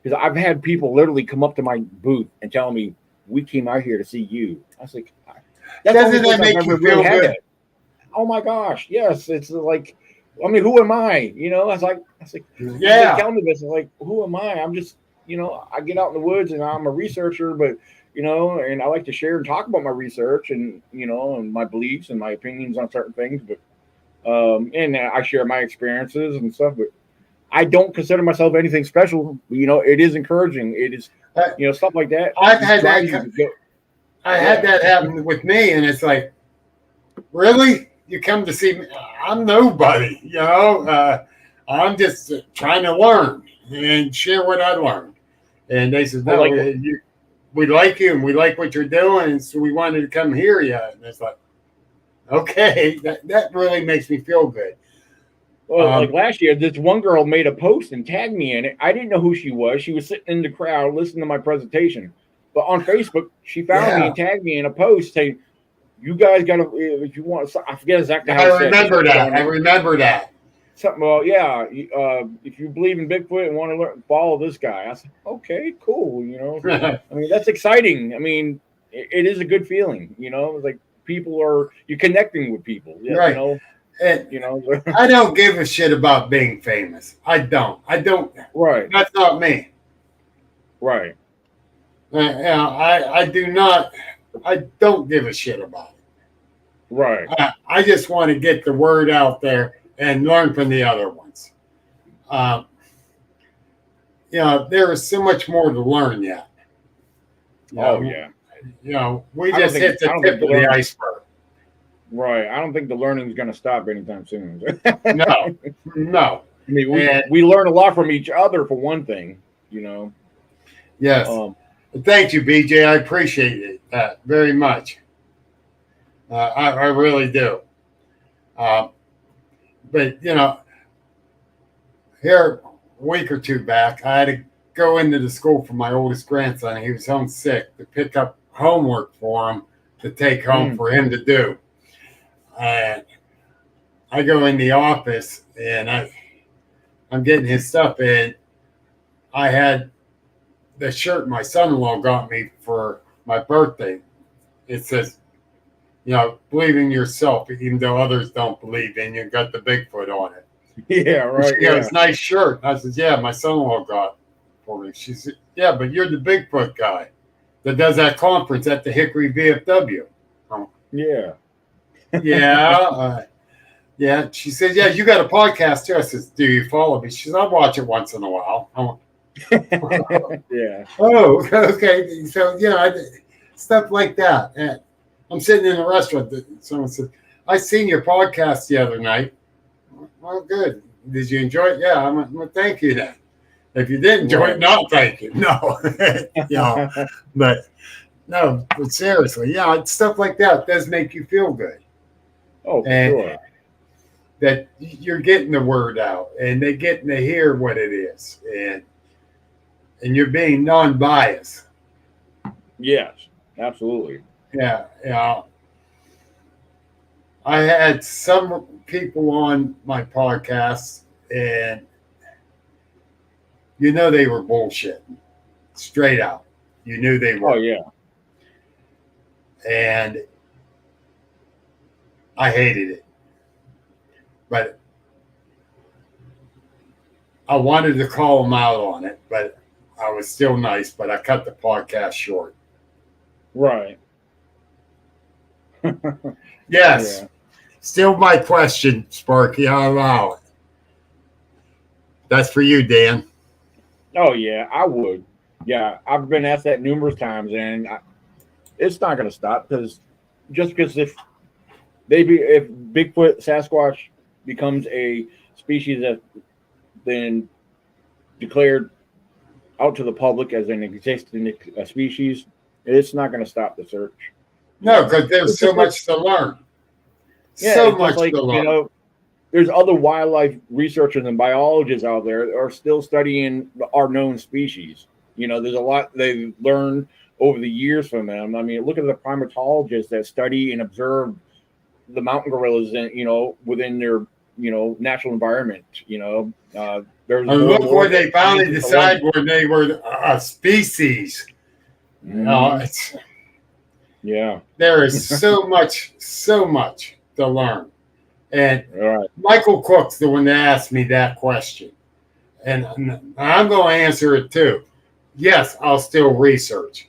Speaker 3: because I've had people literally come up to my booth and tell me, "We came out here to see you." I was like,
Speaker 2: "Doesn't that make you feel good?"
Speaker 3: Oh my gosh, yes! It's like, I mean, who am I? I was like,
Speaker 2: yeah.
Speaker 3: Tell me this. I'm like, who am I? I'm just, I get out in the woods and I'm a researcher, but and I like to share and talk about my research and and my beliefs and my opinions on certain things, but and I share my experiences and stuff. But I don't consider myself anything special. It is encouraging. It is, stuff like that.
Speaker 2: I've had that. I had that happen with me, and it's like, really. You come to see me, I'm nobody, I'm just trying to learn and share what I learned. And they said, no, we like you and we like what you're doing, and so we wanted to come hear you. And it's like, okay, that really makes me feel good.
Speaker 3: Well, like last year, this one girl made a post and tagged me in it. I didn't know who she was. She was sitting in the crowd listening to my presentation. But on Facebook, she found me and tagged me in a post saying, you guys got to, if you want, I forget exactly how
Speaker 2: I remember that.
Speaker 3: something about, yeah, if you believe in Bigfoot and want to learn, follow this guy. I said, okay, cool. I mean, that's exciting. I mean, it is a good feeling, like you're connecting with people. Yeah,
Speaker 2: right. I don't give a shit about being famous. I don't.
Speaker 3: Right.
Speaker 2: That's not me.
Speaker 3: Right.
Speaker 2: I do not. I don't give a shit about it.
Speaker 3: Right.
Speaker 2: I just want to get the word out there and learn from the other ones. There is so much more to learn yet. We just hit the tip of the iceberg.
Speaker 3: Right. I don't think the learning is going to stop anytime soon.
Speaker 2: No.
Speaker 3: I mean, we learn a lot from each other, for one thing.
Speaker 2: Yes. Thank you, BJ. I appreciate it very much. I really do. But, here a week or two back, I had to go into the school for my oldest grandson. He was homesick, to pick up homework for him to take home for him to do. And I go in the office and I'm getting his stuff, and I had the shirt my son-in-law got me for my birthday. It says, believe in yourself, even though others don't believe in you. Got the Bigfoot on it.
Speaker 3: Yeah, right.
Speaker 2: She goes, nice shirt. I said, yeah, my son-in-law got it for me. She said, yeah, but you're the Bigfoot guy that does that conference at the Hickory VFW.
Speaker 3: Yeah.
Speaker 2: Yeah. Yeah. She said, yeah, you got a podcast too. I said, do you follow me? She said, I watch it once in a while. I went,
Speaker 3: yeah.
Speaker 2: Oh, okay. So, stuff like that. And I'm sitting in a restaurant. Someone said, I seen your podcast the other night. Well, good. Did you enjoy it? Yeah. I went, well, thank you then. If you didn't enjoy it, no, thank you. No. But seriously, stuff like that does make you feel good.
Speaker 3: Oh, sure.
Speaker 2: That you're getting the word out and they're getting to hear what it is. And you're being non-biased.
Speaker 3: Yes, absolutely.
Speaker 2: Yeah. I had some people on my podcast, and they were bullshitting straight out. You knew they were.
Speaker 3: Oh, yeah.
Speaker 2: And I hated it. But I wanted to call them out on it, but I was still nice, but I cut the podcast short.
Speaker 3: Right.
Speaker 2: Yes.
Speaker 3: Yeah.
Speaker 2: Still my question, Sparky. I'll allow it. That's for you, Dan.
Speaker 3: Oh, yeah, I would. Yeah, I've been asked that numerous times, and it's not going to stop because if Bigfoot, Sasquatch becomes a species that's been declared out to the public as an existing species, it's not going to stop the search.
Speaker 2: No, because there's so much to learn.
Speaker 3: Yeah,
Speaker 2: so much to learn.
Speaker 3: There's other wildlife researchers and biologists out there that are still studying our known species. There's a lot they've learned over the years from them. I mean, look at the primatologists that study and observe the mountain gorillas, within their, natural environment. There's
Speaker 2: look where they finally decide where they were a species.
Speaker 3: Yeah.
Speaker 2: There is so much to learn. And Michael Cook's the one that asked me that question. And I'm going to answer it too. Yes, I'll still research.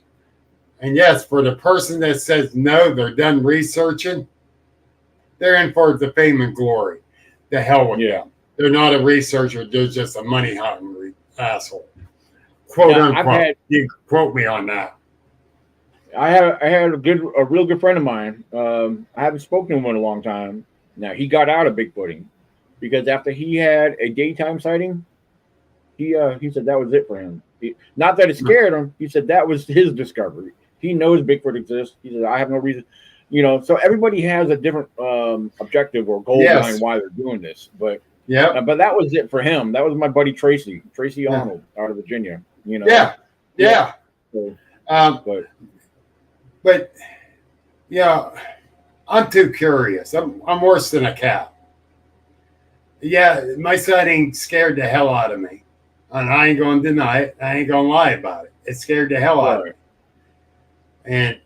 Speaker 2: And yes, for the person that says no, they're done researching, they're in for the fame and glory. The hell with them. They're not a researcher. They're just a money hungry asshole. Quote unquote. You can quote me on that.
Speaker 3: I had a real good friend of mine. I haven't spoken to him in a long time. Now, he got out of Bigfooting because after he had a daytime sighting, he said that was it for him. Not that it scared him. He said that was his discovery. He knows Bigfoot exists. He said, I have no reason. So everybody has a different objective or goal behind why they're doing this. But but that was it for him. That was my buddy Tracy Arnold out of Virginia. So,
Speaker 2: but I'm too curious. I'm worse than a cat. Yeah, my sighting scared the hell out of me. And I ain't going to deny it. I ain't going to lie about it. It scared the hell out of me. And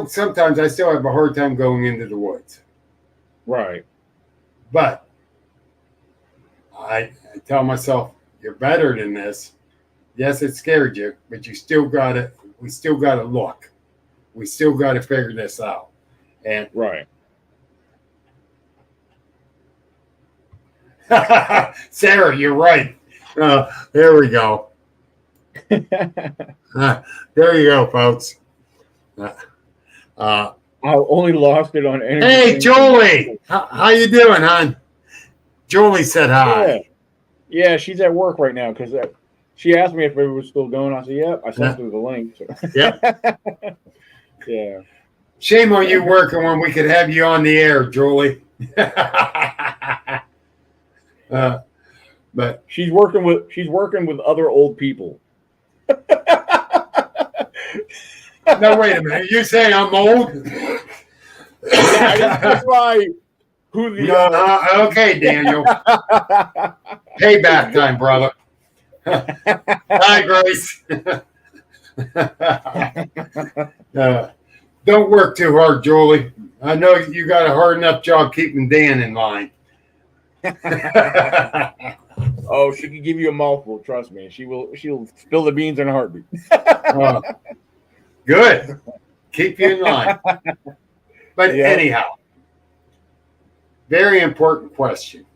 Speaker 2: sometimes I still have a hard time going into the woods.
Speaker 3: Right.
Speaker 2: But I tell myself, you're better than this. Yes, it scared you, but we still got to look. We still got to figure this out. And
Speaker 3: right.
Speaker 2: Sarah, you're right. There we go. There you go, folks.
Speaker 3: I only lost it on anything.
Speaker 2: Hey, Julie, how you doing, hon? Julie said hi.
Speaker 3: Yeah, she's at work right now because she asked me if it was still going. I said, "Yep." I sent her the link. So.
Speaker 2: Yep.
Speaker 3: Yeah.
Speaker 2: Shame on you working when we could have you on the air, Julie. But
Speaker 3: she's working with other old people.
Speaker 2: No, wait a minute. You say I'm old?
Speaker 3: Yeah, that's why.
Speaker 2: Okay, Daniel. Payback time, brother. Hi, Grace. Don't work too hard, Julie. I know you got a hard enough job keeping Dan in line.
Speaker 3: Oh, she can give you a mouthful. Trust me, she'll spill the beans in a heartbeat.
Speaker 2: Good. Keep you in line. But anyhow, very important question.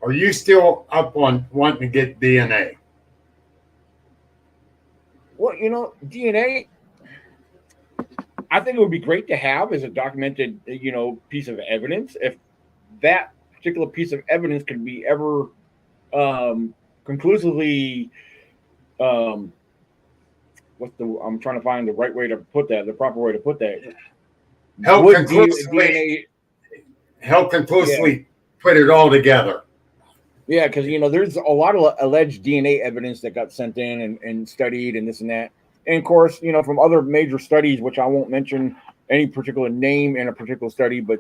Speaker 2: Are you still up on wanting to get DNA?
Speaker 3: Well, DNA, I think it would be great to have as a documented, piece of evidence. If that particular piece of evidence can be ever conclusively, I'm trying to find the right way to put that, the proper way to put that.
Speaker 2: Help conclusively put it all together.
Speaker 3: Yeah, because there's a lot of alleged DNA evidence that got sent in and studied and this and that. And of course, from other major studies, which I won't mention any particular name in a particular study, but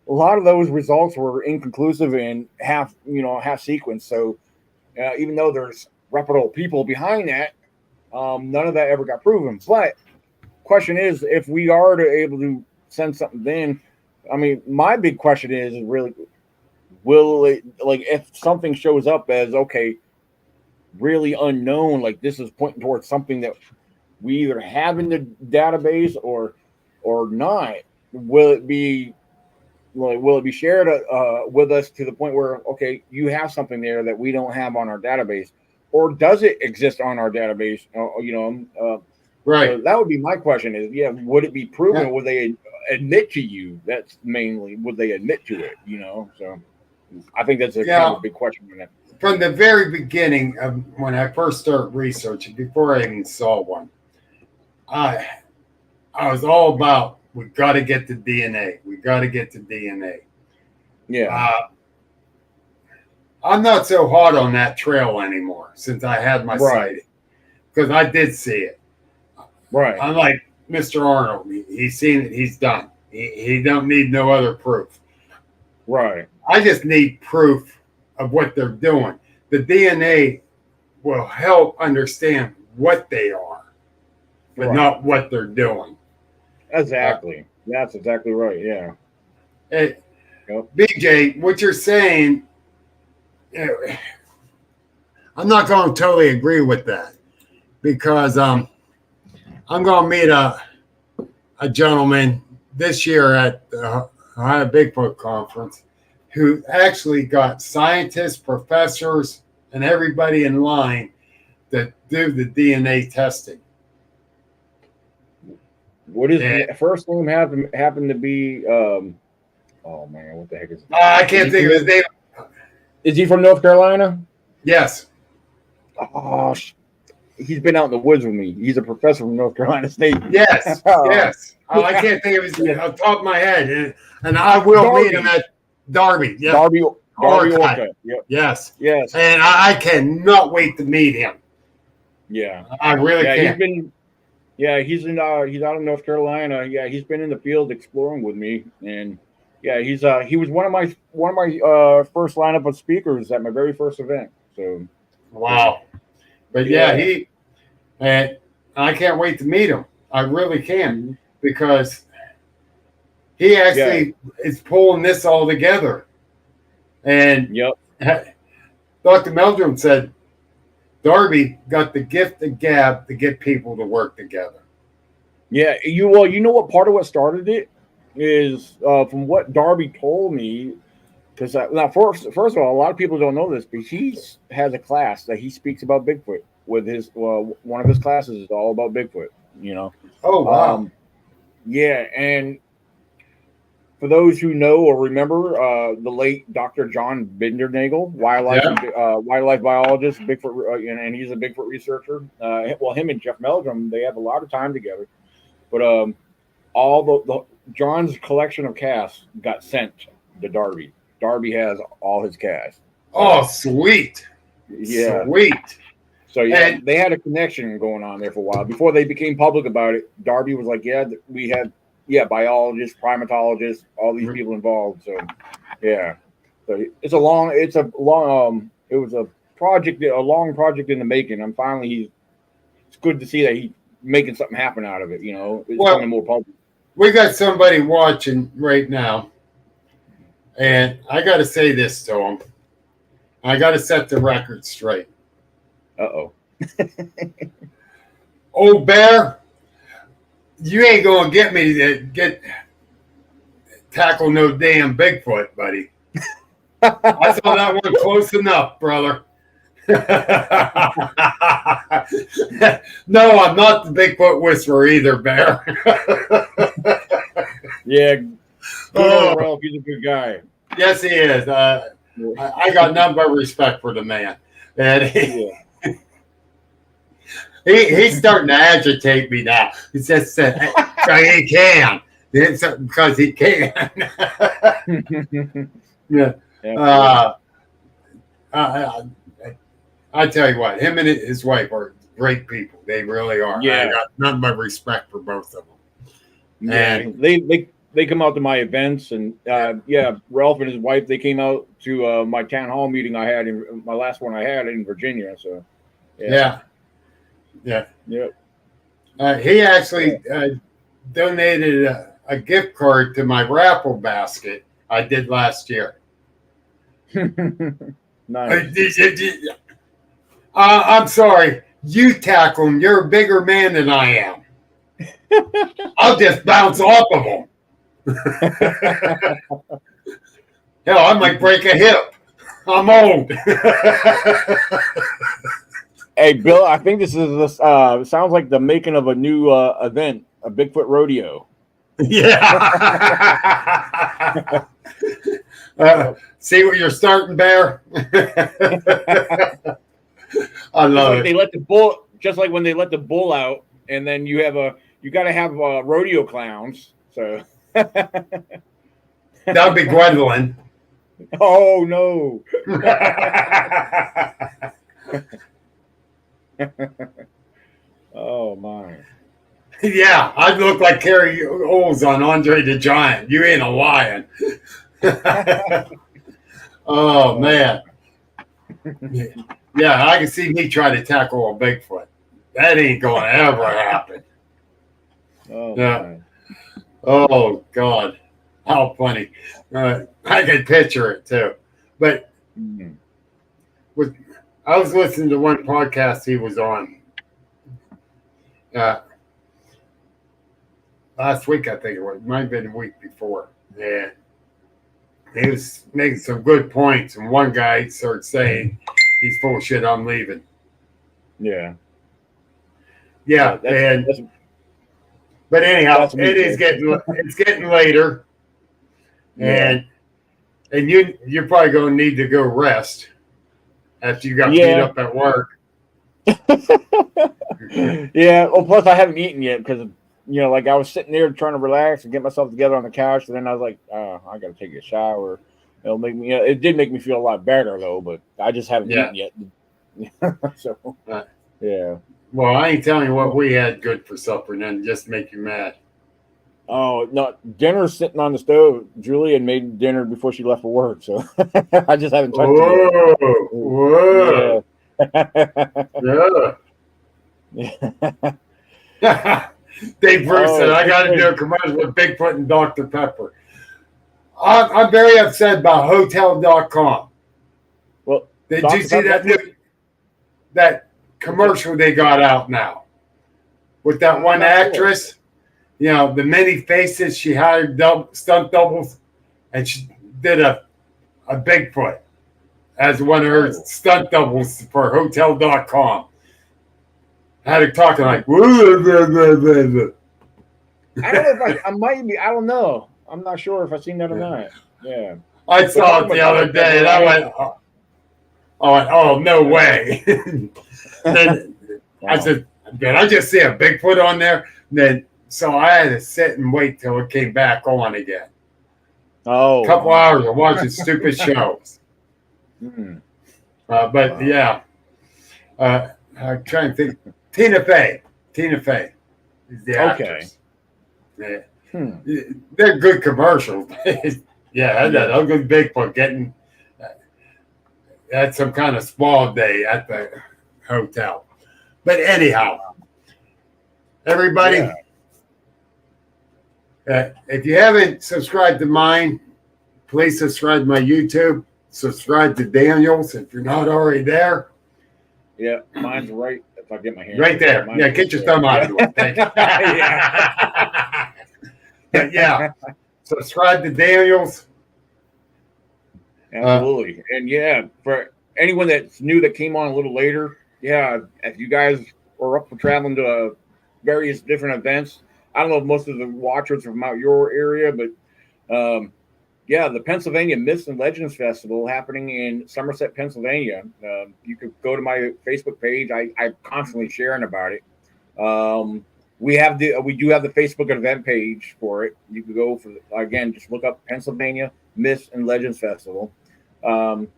Speaker 3: a lot of those results were inconclusive and half sequence. So even though there's reputable people behind that, none of that ever got proven. But question is, if we are able to send something in, I mean, my big question is really, will it, if something shows up as really unknown, like this is pointing towards something that we either have in the database or not, will it be shared with us to the point where you have something there that we don't have on our database, or does it exist on our database?
Speaker 2: Right.
Speaker 3: So that would be my question: is would it be proven? Yeah. Would they admit to you? That's mainly, would they admit to it? So I think that's kind of a big question.
Speaker 2: From the very beginning of when I first started researching, before I even saw one, I was all about, we got to get the DNA. We got to get the DNA.
Speaker 3: Yeah.
Speaker 2: I'm not so hot on that trail anymore since I had my sighting, because I did see it.
Speaker 3: Right.
Speaker 2: I'm like Mr. Arnold. He's seen it. He's done. He don't need no other proof.
Speaker 3: Right.
Speaker 2: I just need proof of what they're doing. The DNA will help understand what they are, but not what they're doing.
Speaker 3: Exactly. That's exactly right. Yeah.
Speaker 2: Hey, BJ, what you're saying, I'm not going to totally agree with that, because I'm going to meet a gentleman this year at the Ohio Bigfoot Conference who actually got scientists, professors, and everybody in line that do the DNA testing.
Speaker 3: What is the first name happened to be? Oh man, what the heck is it?
Speaker 2: I can't think of his name.
Speaker 3: Is he from North Carolina?
Speaker 2: Yes.
Speaker 3: Oh, he's been out in the woods with me. He's a professor from North Carolina State.
Speaker 2: Yes, yes. I can't think of his name off the top of my head, and I will meet him at Darby. Yeah.
Speaker 3: Darby Orca.
Speaker 2: Yep. Yes.
Speaker 3: Yes.
Speaker 2: And I cannot wait to meet him.
Speaker 3: Yeah.
Speaker 2: I really can't.
Speaker 3: He's out of North Carolina. Yeah, he's been in the field exploring with me, and Yeah, he was one of my first lineup of speakers at my very first event. So
Speaker 2: wow. But and I can't wait to meet him. I really can, because he actually is pulling this all together. And Dr. Meldrum said Darby got the gift of gab to get people to work together.
Speaker 3: Yeah, you know what part of what started it is from what Darby told me, because now first of all, a lot of people don't know this, but he has a class that he speaks about Bigfoot with his one of his classes is all about Bigfoot. You know.
Speaker 2: Oh wow.
Speaker 3: Yeah, and for those who know or remember, the late Dr. John Bindernagel, wildlife biologist, Bigfoot, and he's a Bigfoot researcher. Him and Jeff Meldrum, they have a lot of time together. But all the John's collection of casts got sent to Darby. Darby has all his casts.
Speaker 2: Oh, sweet.
Speaker 3: Yeah.
Speaker 2: Sweet.
Speaker 3: So, they had a connection going on there for a while. Before they became public about it, Darby was like, we had, biologists, primatologists, all these people involved. So, yeah. So it was a long project in the making. It's good to see that he's making something happen out of it, It's becoming more public.
Speaker 2: We got somebody watching right now, and I got to say this to him. I got to set the record straight.
Speaker 3: Uh-oh.
Speaker 2: Old Bear, you ain't going to get me to tackle no damn Bigfoot, buddy. I saw that one close enough, brother. No, I'm not the Bigfoot whisperer either, Bear.
Speaker 3: Yeah. Ralph, he's a good guy.
Speaker 2: Yes, he is. I got nothing but respect for the man. And he's starting to agitate me now. He just said, he can. Because he can. I tell you what, him and his wife are great people. They really are.
Speaker 3: Yeah.
Speaker 2: I got nothing but respect for both of them.
Speaker 3: Yeah, and they come out to my events, and Ralph and his wife, they came out to my town hall meeting I had my last one I had in Virginia. So
Speaker 2: yeah. He actually donated a gift card to my raffle basket I did last year.
Speaker 3: Nice.
Speaker 2: I'm sorry. You tackle him. You're a bigger man than I am. I'll just bounce off of him. Hell, I might break a hip. I'm old.
Speaker 3: Hey, Bill, I think this is sounds like the making of a new event, a Bigfoot rodeo.
Speaker 2: Yeah. See what you're starting, Bear? I love it.
Speaker 3: They let the bull, just like when they let the bull out, and then you got to have rodeo clowns. So
Speaker 2: that would be Gwendolyn.
Speaker 3: Oh no. Oh my.
Speaker 2: Yeah, I'd look like Carrie Oles on Andre the Giant. You ain't a lion. Oh man. Yeah, I can see me try to tackle a Bigfoot. That ain't going to ever happen.
Speaker 3: Oh,
Speaker 2: yeah.
Speaker 3: man.
Speaker 2: Oh God, how funny! I can picture it too. But I was listening to one podcast he was on last week, I think it was. It might have been the week before. Yeah, he was making some good points, and one guy started saying, "He's full of shit. I'm leaving."
Speaker 3: Yeah.
Speaker 2: Yeah, but anyhow, it's getting later, and you're probably going to need to go rest after you got beat up at work.
Speaker 3: Yeah. Well, plus I haven't eaten yet because like I was sitting there trying to relax and get myself together on the couch, and then I was like, I got to take a shower. It'll make me. It did make me feel a lot better though, but I just haven't eaten yet. So yeah.
Speaker 2: Well, I ain't telling you what we had good for supper, and then just make you mad.
Speaker 3: Oh no, dinner's sitting on the stove. Julie had made dinner before she left for work, so I just haven't touched it yet.
Speaker 2: Whoa! Yeah. Dave Bruce said, "I got to do a commercial with Bigfoot and Dr. Pepper." I'm very upset about Hotel.com.
Speaker 3: Well,
Speaker 2: did you see that commercial they got out now with that one actress? You know, the many faces, she hired stunt doubles, and she did a Bigfoot as one of her stunt doubles for Hotel.com. Had her talking like, I don't
Speaker 3: know if I might be. I don't know. I'm not sure if I've seen that or not. Yeah.
Speaker 2: I saw it the other day, and I went, oh, no way. Then I said, did I just see a Bigfoot on there? And then, so I had to sit and wait till it came back on again.
Speaker 3: Oh.
Speaker 2: A couple hours of watching stupid shows. But yeah. I'm trying to think. Tina Fey is the actress. Okay. Yeah. They're good commercials. Yeah, that ugly Bigfoot getting had some kind of spa day at the hotel. But anyhow, everybody, if you haven't subscribed to mine, please subscribe to my YouTube. Subscribe to Daniel's if you're not already there.
Speaker 3: Yeah, mine's right. If I get my hand
Speaker 2: right there. Yeah, get your thumb out of the way. Thank you. But yeah, subscribe to Daniel's.
Speaker 3: Absolutely. And yeah, for anyone that's new that came on a little later, yeah, if you guys are up for traveling to various different events, I don't know if most of the watchers are from out your area, but yeah, the Pennsylvania Myths and Legends Festival happening in Somerset, Pennsylvania. You could go to my Facebook page. I'm constantly sharing about it. We do have the Facebook event page for it. You could go again, just look up Pennsylvania Myths and Legends Festival. Me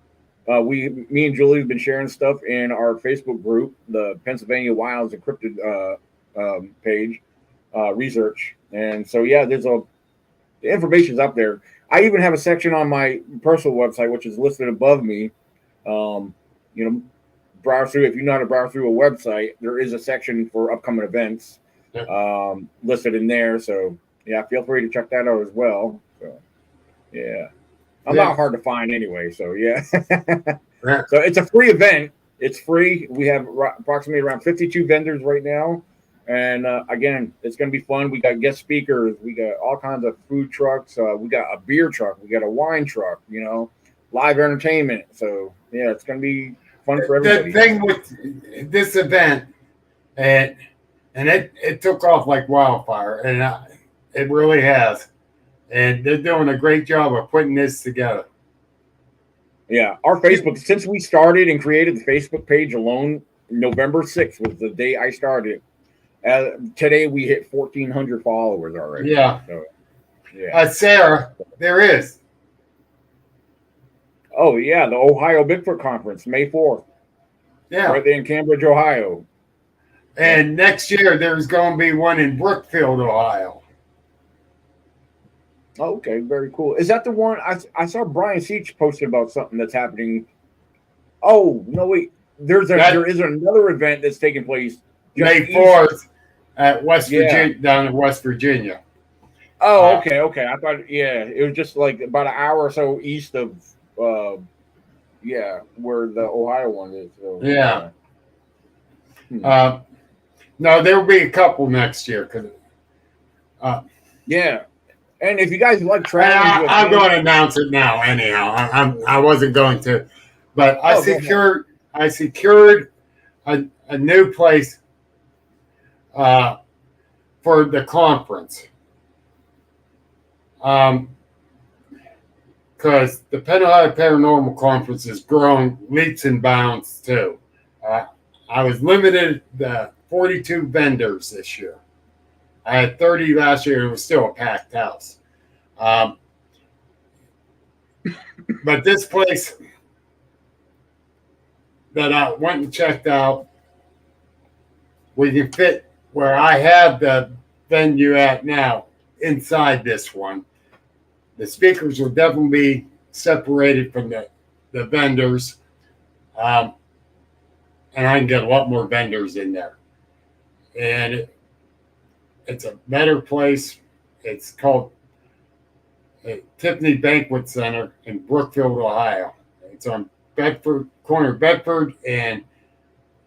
Speaker 3: and Julie have been sharing stuff in our Facebook group, the Pennsylvania Wilds Encrypted page, research. And so, yeah, the information's up there. I even have a section on my personal website, which is listed above me. Browse through. If you know how to browse through a website, there is a section for upcoming events listed in there. So, yeah, feel free to check that out as well. So, yeah. I'm not hard to find anyway. So, yeah. So, it's a free event. It's free. We have approximately around 52 vendors right now. And again, it's going to be fun. We got guest speakers. We got all kinds of food trucks. We got a beer truck. We got a wine truck, live entertainment. So, yeah, it's going to be fun for everybody.
Speaker 2: The thing with this event, and it took off like wildfire, and it really has. And they're doing a great job of putting this together.
Speaker 3: Yeah, our Facebook, since we started and created the Facebook page alone, November 6th was the day I started. Today we hit 1,400 followers already.
Speaker 2: Yeah.
Speaker 3: So, yeah.
Speaker 2: Sarah, there is.
Speaker 3: Oh, yeah, the Ohio Bigfoot Conference, May 4th.
Speaker 2: Yeah.
Speaker 3: Right there in Cambridge, Ohio.
Speaker 2: And next year there's going to be one in Brookfield, Ohio.
Speaker 3: Oh, okay, very cool. Is that the one I saw Brian Seach posted about something that's happening? Oh, no, wait. There is another event that's taking place
Speaker 2: May 4th at West Virginia, down in West Virginia.
Speaker 3: Oh, okay. I thought, it was just like about an hour or so east of, where the Ohio one is. So,
Speaker 2: yeah. No, there will be a couple next year.
Speaker 3: Yeah. And if you guys like traveling,
Speaker 2: I'm going to announce it now. Anyhow, I wasn't going to, but I secured a new place for the conference. Because the Pennsylvania Paranormal Conference is growing leaps and bounds too. I was limited to 42 vendors this year. I had 30 last year, and it was still a packed house. But this place that I went and checked out, we can fit where I have the venue at now inside this one. The speakers will definitely be separated from the vendors. And I can get a lot more vendors in there. And it's a better place. It's called Tiffany Banquet Center in Brookfield, Ohio. It's on Bedford, corner of Bedford and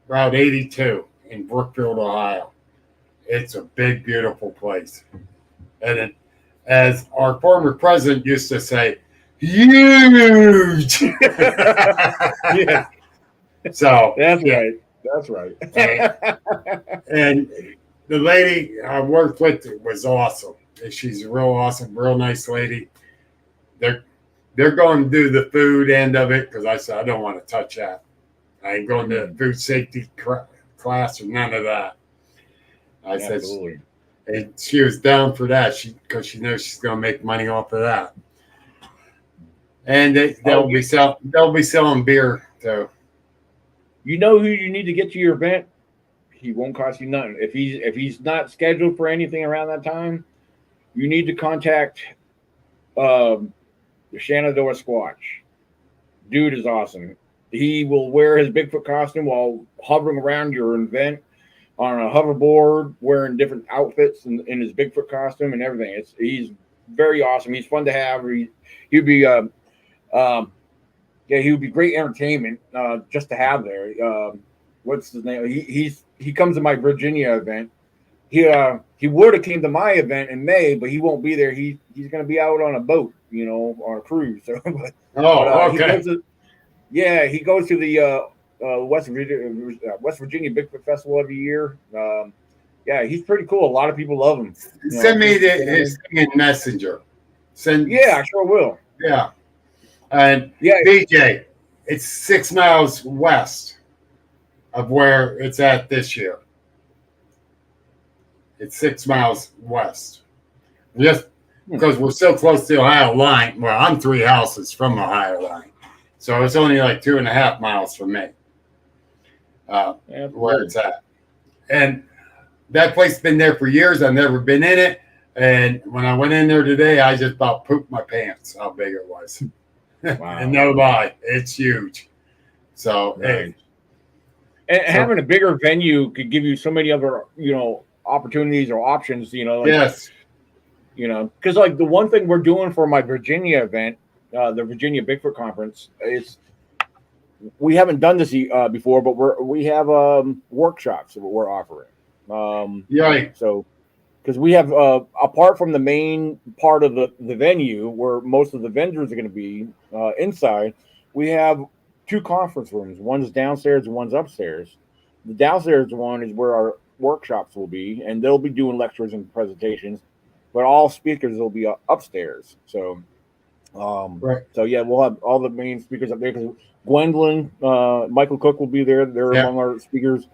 Speaker 2: Route 82 in Brookfield, Ohio. It's a big, beautiful place. And as our former president used to say, huge.
Speaker 3: Yeah.
Speaker 2: So
Speaker 3: that's right. That's right.
Speaker 2: And the lady I worked with was awesome. She's a real awesome, real nice lady. They're going to do the food end of it because I said I don't want to touch that. I ain't going to food safety class or none of that. I said, and she was down for that because she knows she's going to make money off of that. And they'll be selling beer too.
Speaker 3: You know who you need to get to your event? He won't cost you nothing. If he's not scheduled for anything around that time, you need to contact the Shenandoah Squatch. Dude is awesome. He will wear his Bigfoot costume while hovering around your event on a hoverboard, wearing different outfits in his Bigfoot costume and everything. He's very awesome. He's fun to have. He'd be he would be great entertainment just to have there. What's his name? He comes to my Virginia event. He would have came to my event in May, but he won't be there. He's going to be out on a boat, on a cruise. So,
Speaker 2: okay.
Speaker 3: He goes to the West Virginia Bigfoot Festival every year. He's pretty cool. A lot of people love him.
Speaker 2: Send me his thing in Messenger.
Speaker 3: I sure will.
Speaker 2: Yeah. And BJ, it's 6 miles west of where it's at this year. It's 6 miles west. Just because we're so close to the Ohio line. Well, I'm 3 houses from the Ohio line. So it's only like 2.5 miles from me. Where it's at. And that place has been there for years. I've never been in it. And when I went in there today, I just about pooped my pants how big it was. Wow. And no lie, it's huge. So,
Speaker 3: right. And having a bigger venue could give you so many other, opportunities or options,
Speaker 2: yes.
Speaker 3: Because like the one thing we're doing for my Virginia event, the Virginia Bigfoot Conference, is we haven't done this before, but we have workshops that we're offering. So, because we have apart from the main part of the venue where most of the vendors are going to be inside, we have 2 conference rooms. One's downstairs and one's upstairs. The downstairs one is where our workshops will be, and they'll be doing lectures and presentations, but all speakers will be upstairs. So,
Speaker 2: right.
Speaker 3: So we'll have all the main speakers up there because Gwendolyn, Michael Cook will be there. They're among our speakers.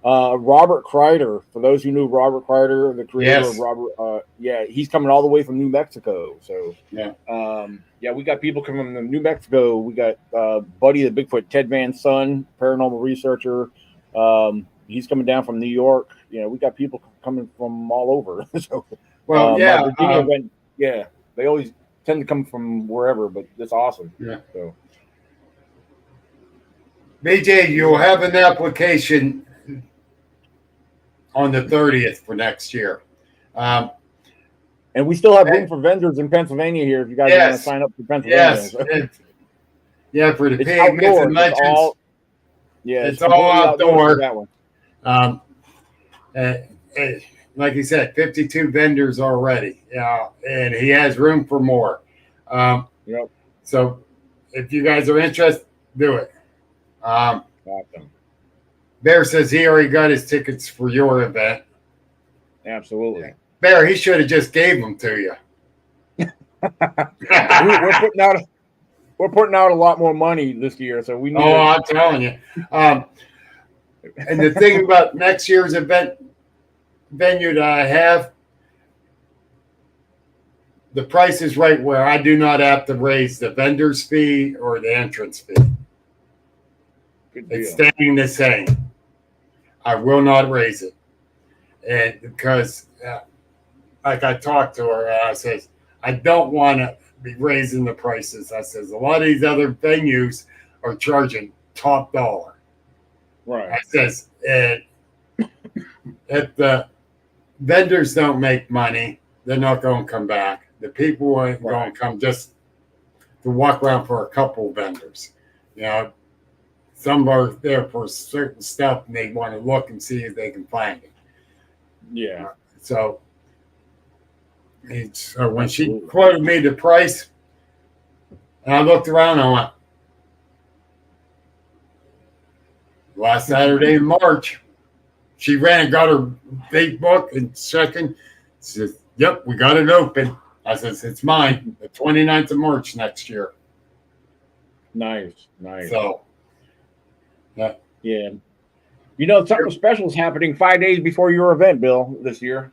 Speaker 3: Robert Kreider, for those who knew Robert Kreider, the creator of Robert, he's coming all the way from New Mexico. So, we got people coming from New Mexico. We got Buddy the Bigfoot, Ted Van's son, paranormal researcher. He's coming down from New York. We got people coming from all over. So, Virginia event, they always tend to come from wherever, but it's awesome.
Speaker 2: Yeah.
Speaker 3: So,
Speaker 2: BJ, you'll have an application on the 30th for next year.
Speaker 3: And we still have room for vendors in Pennsylvania here if you guys want to sign up for Pennsylvania.
Speaker 2: Yes. For the pigments and legends. It's all outdoor.
Speaker 3: That one.
Speaker 2: Like you said, 52 vendors already. Yeah, and he has room for more. So if you guys are interested, do it.
Speaker 3: Awesome.
Speaker 2: Bear says he already got his tickets for your event.
Speaker 3: Absolutely.
Speaker 2: Bear, he should have just gave them to you.
Speaker 3: We're putting out a lot more money this year, so we need.
Speaker 2: I'm telling you. And the thing about next year's event venue that I have, the price is right where I do not have to raise the vendor's fee or the entrance fee. It's staying the same. I will not raise it. And because like I talked to her, and I says, I don't want to be raising the prices. I says, a lot of these other venues are charging top dollar.
Speaker 3: Right.
Speaker 2: I says, if the vendors don't make money, they're not going to come back. The people aren't going to come just to walk around for a couple vendors. You know, some are there for certain stuff and they want to look and see if they can find it.
Speaker 3: Yeah.
Speaker 2: So when she quoted me the price, and I looked around and I went, last Saturday in March, she ran and got her date book and second. She says, yep, we got it open. I says, it's mine, the 29th of March next year.
Speaker 3: Nice.
Speaker 2: So,
Speaker 3: yeah. You know, something special is happening 5 days before your event, Bill, this year.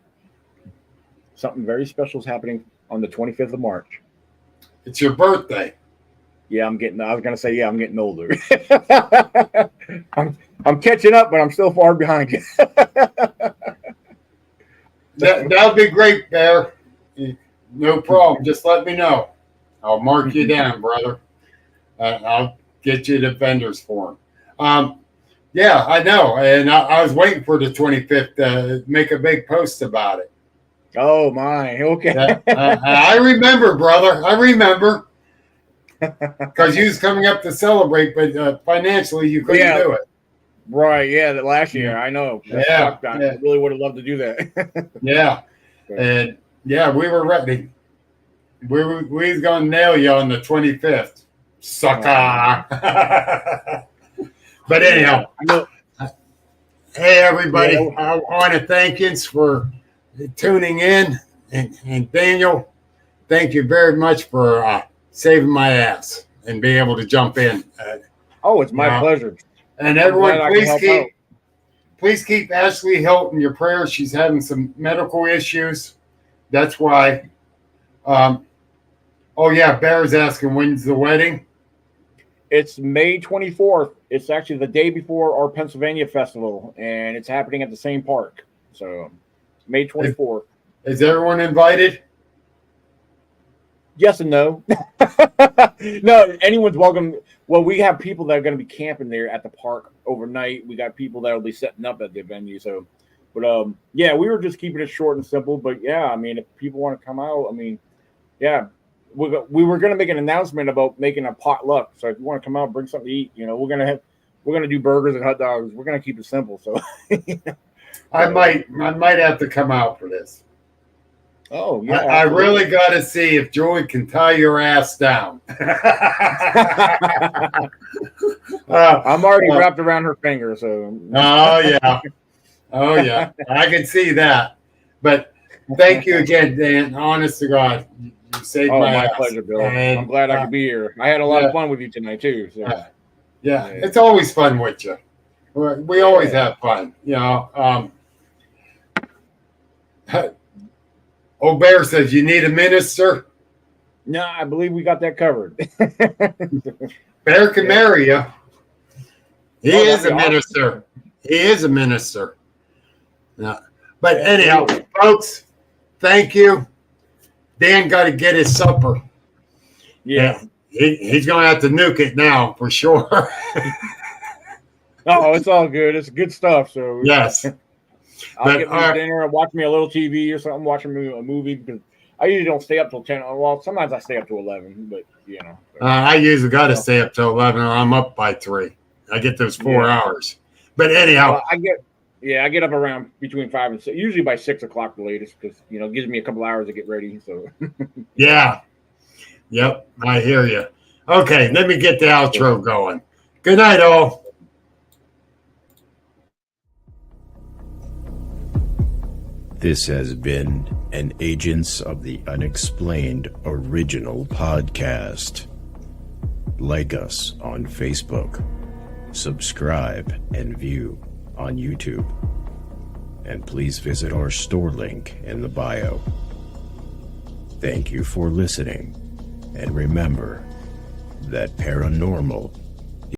Speaker 3: Something very special is happening on the 25th of March.
Speaker 2: It's your birthday.
Speaker 3: Yeah, I'm getting older. I'm catching up, but I'm still far behind you.
Speaker 2: That'll be great, Bear. No problem. Just let me know. I'll mark you down, brother. I'll get you the vendors for them. Yeah, I know. And I was waiting for the 25th to make a big post about it.
Speaker 3: Oh, my. Okay.
Speaker 2: I remember, brother. I remember. Because you was coming up to celebrate, but financially you couldn't do it.
Speaker 3: Right, yeah, that last year, I know.
Speaker 2: Yeah.
Speaker 3: I really would have loved to do that.
Speaker 2: Yeah. And, yeah, we were ready. We was going to nail you on the 25th. Sucker. But anyhow, hey, everybody. I want to thank you for tuning in. And Daniel, thank you very much for saving my ass and being able to jump in.
Speaker 3: It's my pleasure.
Speaker 2: And everyone, please keep Ashley Hilton in your prayers. She's having some medical issues. That's why. Bear's asking, when's the wedding?
Speaker 3: It's May 24th. It's actually the day before our Pennsylvania festival, and it's happening at the same park. So, May 24th.
Speaker 2: Is everyone invited?
Speaker 3: Yes and no. No, anyone's welcome. Well, we have people that are going to be camping there at the park overnight. We got people that will be setting up at the venue. So, but we were just keeping it short and simple. But yeah, I mean, if people want to come out, I mean, yeah, we were going to make an announcement about making a potluck. So if you want to come out, bring something to eat. You know, we're going to do burgers and hot dogs. We're going to keep it simple. So,
Speaker 2: I might have to come out for this.
Speaker 3: Oh, yeah.
Speaker 2: I really got to see if Joey can tie your ass down.
Speaker 3: I'm already wrapped around her finger, so.
Speaker 2: Oh, yeah. I can see that. But thank you again, Dan. Honest to God, you saved my ass.
Speaker 3: Pleasure, Bill. And, I'm glad I could be here. I had a lot of fun with you tonight, too. So.
Speaker 2: Yeah, it's always fun with you. We always have fun, you know. Bear says, you need a minister?
Speaker 3: No, I believe we got that covered.
Speaker 2: Bear can marry you. He is a minister. Awesome. He is a minister. No. But anyhow, folks, thank you. Dan got to get his supper.
Speaker 3: Yeah.
Speaker 2: He's going to have to nuke it now, for sure.
Speaker 3: Oh, it's all good. It's good stuff. So
Speaker 2: yes.
Speaker 3: I'll get me dinner and watch me a little TV or something, watching a movie, because I usually don't stay up till 10. Well, sometimes I stay up to 11, but, you know.
Speaker 2: I usually got to stay up till 11 or I'm up by 3. I get those 4 hours. But anyhow.
Speaker 3: Well, I get up around between 5 and 6, usually by 6 o'clock the latest, because, you know, it gives me a couple hours to get ready. So.
Speaker 2: Yeah. Yep. I hear you. Okay. Let me get the outro going. Good night, all.
Speaker 1: This has been an Agents of the Unexplained original podcast. Like us on Facebook, subscribe and view on YouTube, and please visit our store link in the bio. Thank you for listening, and remember that paranormal